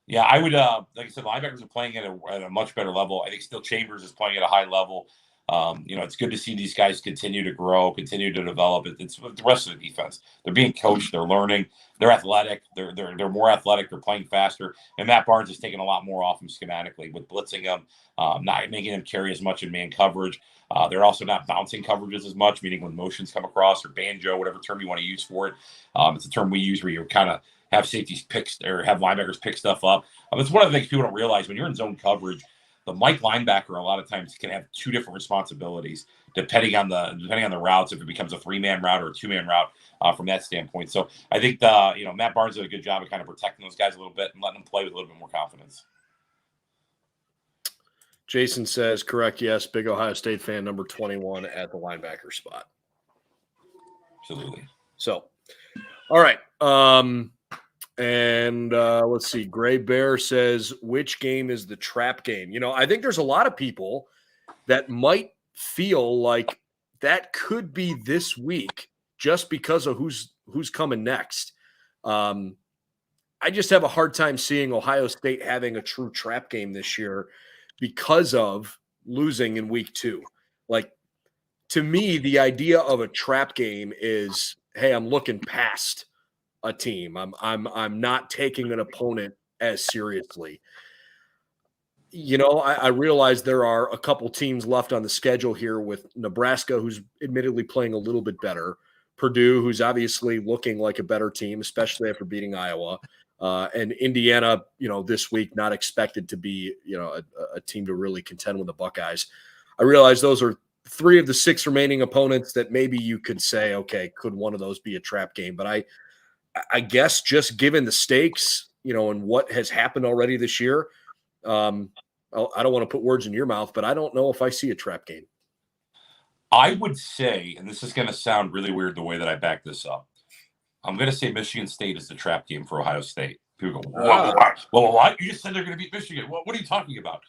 Yeah, I would, like I said, linebackers are playing at a much better level. I think still Chambers is playing at a high level. It's good to see these guys continue to grow, continue to develop. It's the rest of the defense. They're being coached. They're learning. They're athletic. They're more athletic. They're playing faster. And Matt Barnes has taken a lot more off them schematically with blitzing them, not making them carry as much in man coverage. They're also not bouncing coverages as much, meaning when motions come across or banjo, whatever term you want to use for it. It's a term we use where you kind of have safeties pick or have linebackers pick stuff up. It's one of the things people don't realize when you're in zone coverage. The Mike linebacker a lot of times can have two different responsibilities depending on the routes. If it becomes a 3-man route or a 2-man route from that standpoint. So I think Matt Barnes did a good job of kind of protecting those guys a little bit and letting them play with a little bit more confidence. Jason says, correct, yes, big Ohio State fan, number 21 at the linebacker spot. Absolutely. So, all right. Let's see. Gray Bear says, which game is the trap game? I think there's a lot of people that might feel like that could be this week just because of who's coming next. I just have a hard time seeing Ohio State having a true trap game this year because of losing in week 2. Like, to me, the idea of a trap game is, hey, I'm looking past a team. I'm not taking an opponent as seriously. I realize there are a couple teams left on the schedule here with Nebraska, who's admittedly playing a little bit better, Purdue, who's obviously looking like a better team, especially after beating Iowa, and Indiana, this week not expected to be, a team to really contend with the Buckeyes. I realize those are 3 of the 6 remaining opponents that maybe you could say, okay, could one of those be a trap game? But I guess just given the stakes, and what has happened already this year, I don't want to put words in your mouth, but I don't know if I see a trap game. I would say, and this is going to sound really weird the way that I back this up, I'm going to say Michigan State is the trap game for Ohio State. People go, what? You just said they're going to beat Michigan. What are you talking about?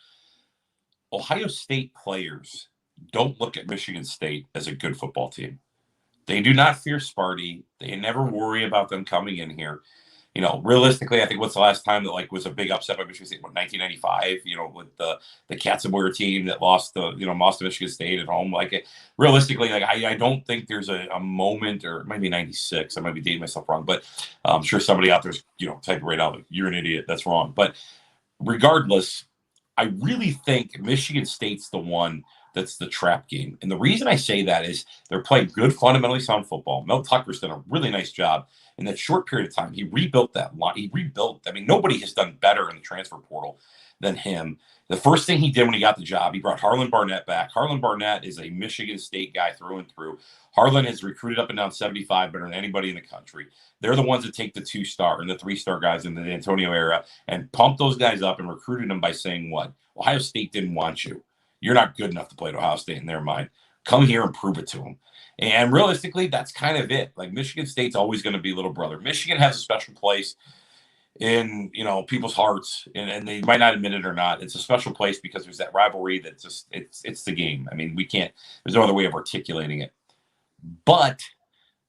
Ohio State players don't look at Michigan State as a good football team. They do not fear Sparty. They never worry about them coming in here. Realistically, I think what's the last time that was a big upset by Michigan State? 1995. With the Katzenboyer team that lost to Michigan State at home. Realistically, I don't think there's a moment, or it might be 96. I might be dating myself wrong, but I'm sure somebody out there's type right out, you're an idiot. That's wrong. But regardless, I really think Michigan State's the one that's the trap game. And the reason I say that is they're playing good, fundamentally sound football. Mel Tucker's done a really nice job in that short period of time. He rebuilt that line. I mean, nobody has done better in the transfer portal than him. The first thing he did when he got the job, he brought Harlan Barnett back. Harlan Barnett is a Michigan State guy through and through. Harlan has recruited up and down 75 better than anybody in the country. They're the ones that take the 2-star and the 3-star guys in the Antonio era and pump those guys up and recruited them by saying what? Ohio State didn't want you. You're not good enough to play at Ohio State in their mind. Come here and prove it to them. And realistically, that's kind of it. Like Michigan State's always going to be little brother. Michigan has a special place in people's hearts, and they might not admit it or not. It's a special place because there's that rivalry that just it's the game. I mean, there's no other way of articulating it. But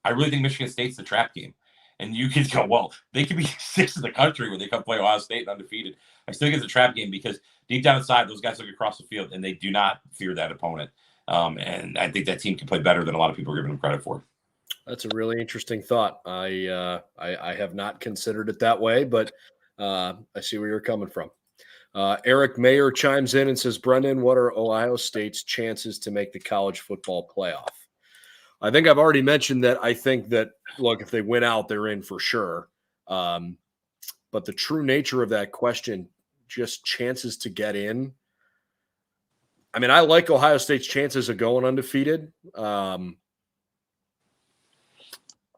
I really think Michigan State's the trap game. And you can go, well, they could be 6th in the country when they come play Ohio State and undefeated. I still think it's a trap game because deep down inside, those guys look across the field and they do not fear that opponent. And I think that team can play better than a lot of people are giving them credit for. That's a really interesting thought. I have not considered it that way, but I see where you're coming from. Eric Mayer chimes in and says, Brendan, what are Ohio State's chances to make the college football playoff? I think I've already mentioned that I think that, look, if they win out, they're in for sure. But the true nature of that question, just chances to get in. I mean, I like Ohio State's chances of going undefeated. I'm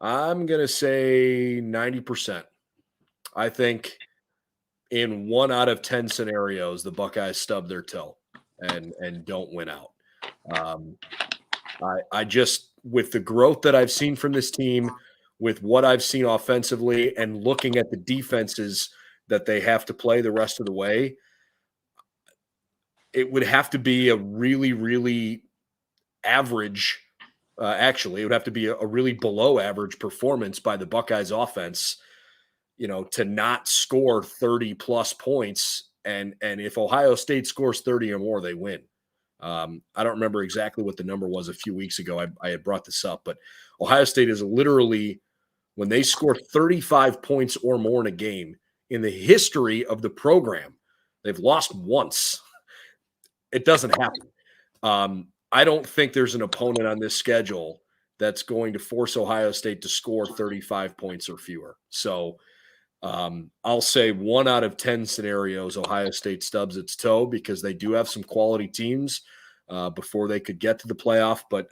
going to say 90%. I think in 1 out of 10 scenarios, the Buckeyes stub their toe and don't win out. I just, with the growth that I've seen from this team, with what I've seen offensively and looking at the defenses that they have to play the rest of the way, it would have to be a really, really average. Actually, it would have to be a really below average performance by the Buckeyes offense, to not score 30 plus points. And if Ohio State scores 30 or more, they win. I don't remember exactly what the number was a few weeks ago. I had brought this up, but Ohio State is literally, when they score 35 points or more in a game in the history of the program, they've lost once. It doesn't happen. I don't think there's an opponent on this schedule that's going to force Ohio State to score 35 points or fewer. So I'll say 1 out of 10 scenarios, Ohio State stubs its toe because they do have some quality teams before they could get to the playoff. But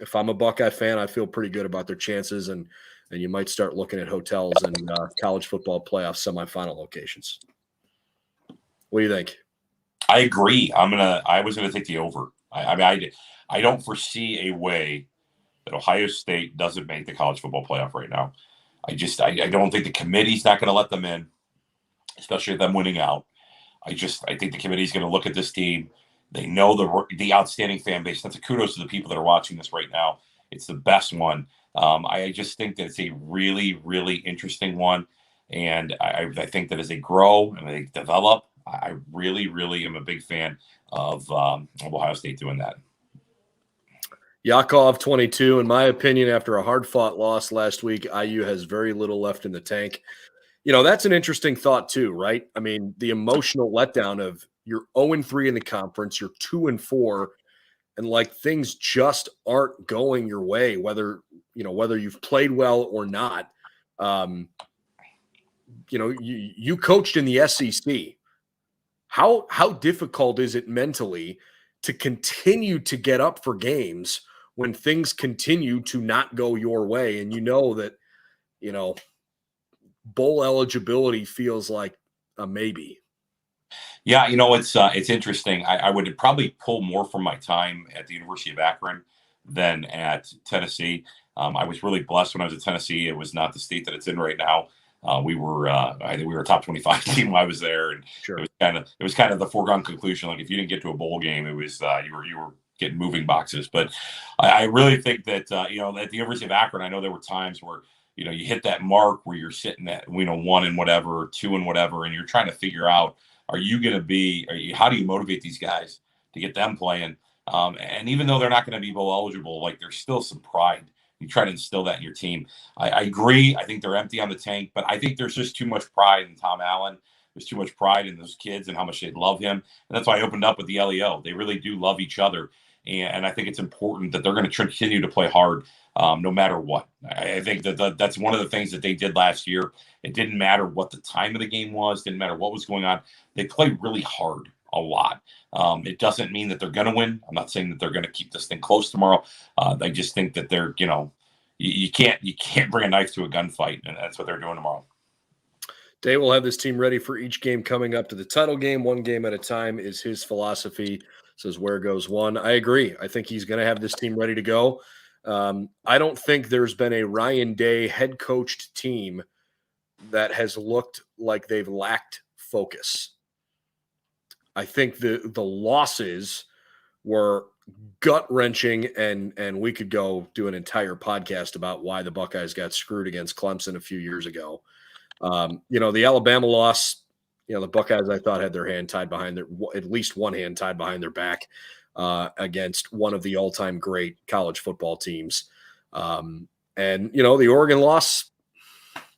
if I'm a Buckeye fan, I feel pretty good about their chances, and you might start looking at hotels and college football playoff semifinal locations. What do you think? I agree. I was gonna take the over. I don't foresee a way that Ohio State doesn't make the college football playoff right now. I don't think the committee's not going to let them in, especially with them winning out. I think the committee's going to look at this team. They know the outstanding fan base. That's a kudos to the people that are watching this right now. It's the best one. I just think that it's a really, really interesting one. And I think that as they grow and they develop, I really, really am a big fan of Ohio State doing that. Yakov 22, in my opinion, after a hard-fought loss last week, IU has very little left in the tank. That's an interesting thought too, right? I mean, the emotional letdown of you're 0-3 in the conference, you're 2-4, and things just aren't going your way, whether you've played well or not. You coached in the SEC. How difficult is it mentally to continue to get up for games when things continue to not go your way? And that, bowl eligibility feels like a maybe. Yeah, it's interesting. I would probably pull more from my time at the University of Akron than at Tennessee. I was really blessed when I was at Tennessee. It was not the state that it's in right now. I think we were a top 25 team while I was there, and sure. It was kind of the foregone conclusion. Like if you didn't get to a bowl game, it was you were getting moving boxes. But I really think that at the University of Akron, I know there were times where you hit that mark where you're sitting at 1 and whatever, or 2 and whatever, and you're trying to figure out how do you motivate these guys to get them playing? And even though they're not going to be bowl eligible, there's still some pride. You try to instill that in your team. I agree. I think they're empty on the tank, but I think there's just too much pride in Tom Allen There's too much pride in those kids and how much they love him. And that's why I opened up with the LEO. They really do love each other. And I think it's important that they're going to continue to play hard no matter what. I think that's one of the things that they did last year. It didn't matter what the time of the game was. Didn't matter what was going on. They played really hard a lot. It doesn't mean that they're going to win. I'm not saying that they're going to keep this thing close tomorrow. I just think that they're, you can't bring a knife to a gunfight, and that's what they're doing tomorrow. Dave will have this team ready for each game coming up to the title game. One game at a time is his philosophy. Says where goes one. I agree. I think he's going to have this team ready to go. I don't think there's been a Ryan Day head coached team that has looked like they've lacked focus. I think the losses were gut-wrenching, and we could go do an entire podcast about why the Buckeyes got screwed against Clemson a few years ago. The Alabama loss, the Buckeyes, I thought, had their hand tied behind at least one hand tied behind their back against one of the all-time great college football teams. The Oregon loss,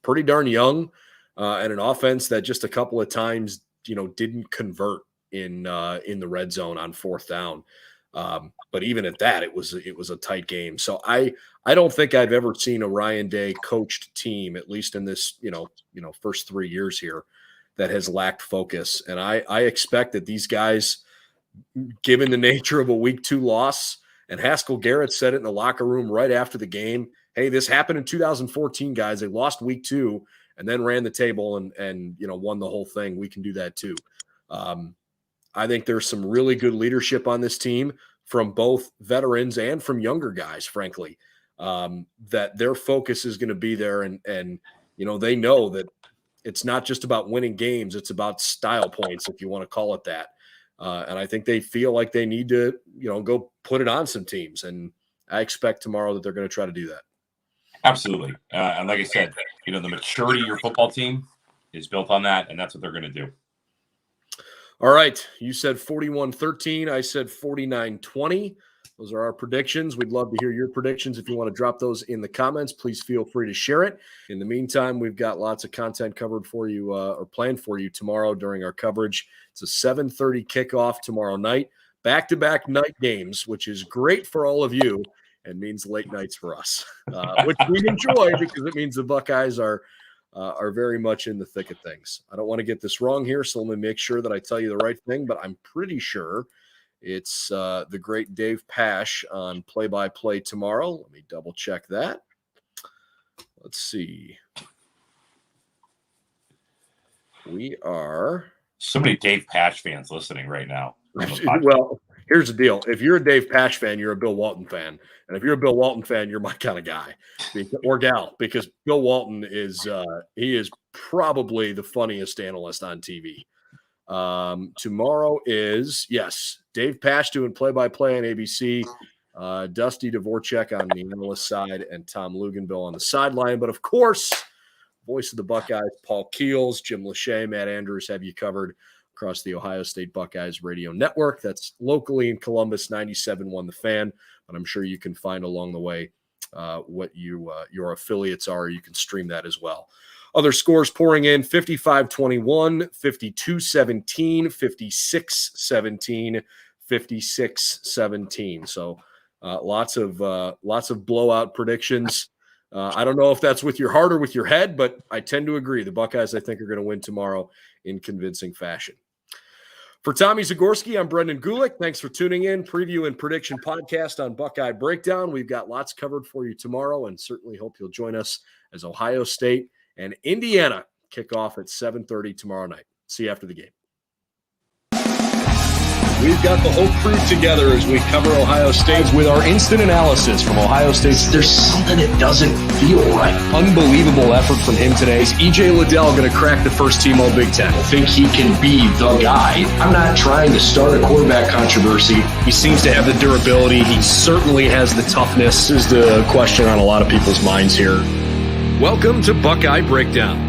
pretty darn young, and an offense that just a couple of times, didn't convert in the red zone on fourth down. But even at that, it was a tight game. So I don't think I've ever seen a Ryan Day coached team, at least in this, first 3 years here, that has lacked focus. And I expect that these guys, given the nature of a week 2 loss, and Haskell Garrett said it in the locker room right after the game, hey, this happened in 2014, guys. They lost week 2 and then ran the table and won the whole thing. We can do that too. I think there's some really good leadership on this team from both veterans and from younger guys, frankly, that their focus is going to be there. And they know that it's not just about winning games. It's about style points, if you want to call it that. And I think they feel like they need to, go put it on some teams. And I expect tomorrow that they're going to try to do that. Absolutely. And like I said, the maturity of your football team is built on that, and that's what they're going to do. All right. You said 41-13. I said 49-20. Those are our predictions. We'd love to hear your predictions. If you want to drop those in the comments, please feel free to share it. In the meantime, we've got lots of content covered for you or planned for you tomorrow during our coverage. It's a 7:30 kickoff tomorrow night. Back-to-back night games, which is great for all of you and means late nights for us, which we enjoy because it means the Buckeyes are very much in the thick of things. I don't want to get this wrong here, so let me make sure that I tell you the right thing, but I'm pretty sure it's the great Dave Pasch on play-by-play tomorrow. Let me double-check that. Let's see. We are... So many Dave Pasch fans listening right now. Well, here's the deal. If you're a Dave Pasch fan, you're a Bill Walton fan. And if you're a Bill Walton fan, you're my kind of guy or gal, because Bill Walton is he is probably the funniest analyst on TV. Tomorrow is, yes, Dave Pasch doing play-by-play on ABC, Dusty Dvorak on the analyst side, and Tom Luganville on the sideline. But, of course, voice of the Buckeyes, Paul Keels, Jim Lachey, Matt Andrews have you covered across the Ohio State Buckeyes radio network. That's locally in Columbus, 97.1 The Fan. But I'm sure you can find along the way what your affiliates are. You can stream that as well. Other scores pouring in: 55-21, 52-17, 56-17, 56-17. So lots of blowout predictions. I don't know if that's with your heart or with your head, but I tend to agree. The Buckeyes, I think, are going to win tomorrow in convincing fashion. For Tommy Zagorski, I'm Brendan Gulick. Thanks for tuning in. Preview and prediction podcast on Buckeye Breakdown. We've got lots covered for you tomorrow, and certainly hope you'll join us as Ohio State and Indiana kick off at 7:30 tomorrow night. See you after the game. We've got the whole crew together as we cover Ohio State with our instant analysis from Ohio State. There's something that doesn't feel right. Unbelievable effort from him today. Is E.J. Liddell going to crack the first team All Big Ten? I think he can be the guy. I'm not trying to start a quarterback controversy. He seems to have the durability. He certainly has the toughness. This is the question on a lot of people's minds here. Welcome to Buckeye Breakdown.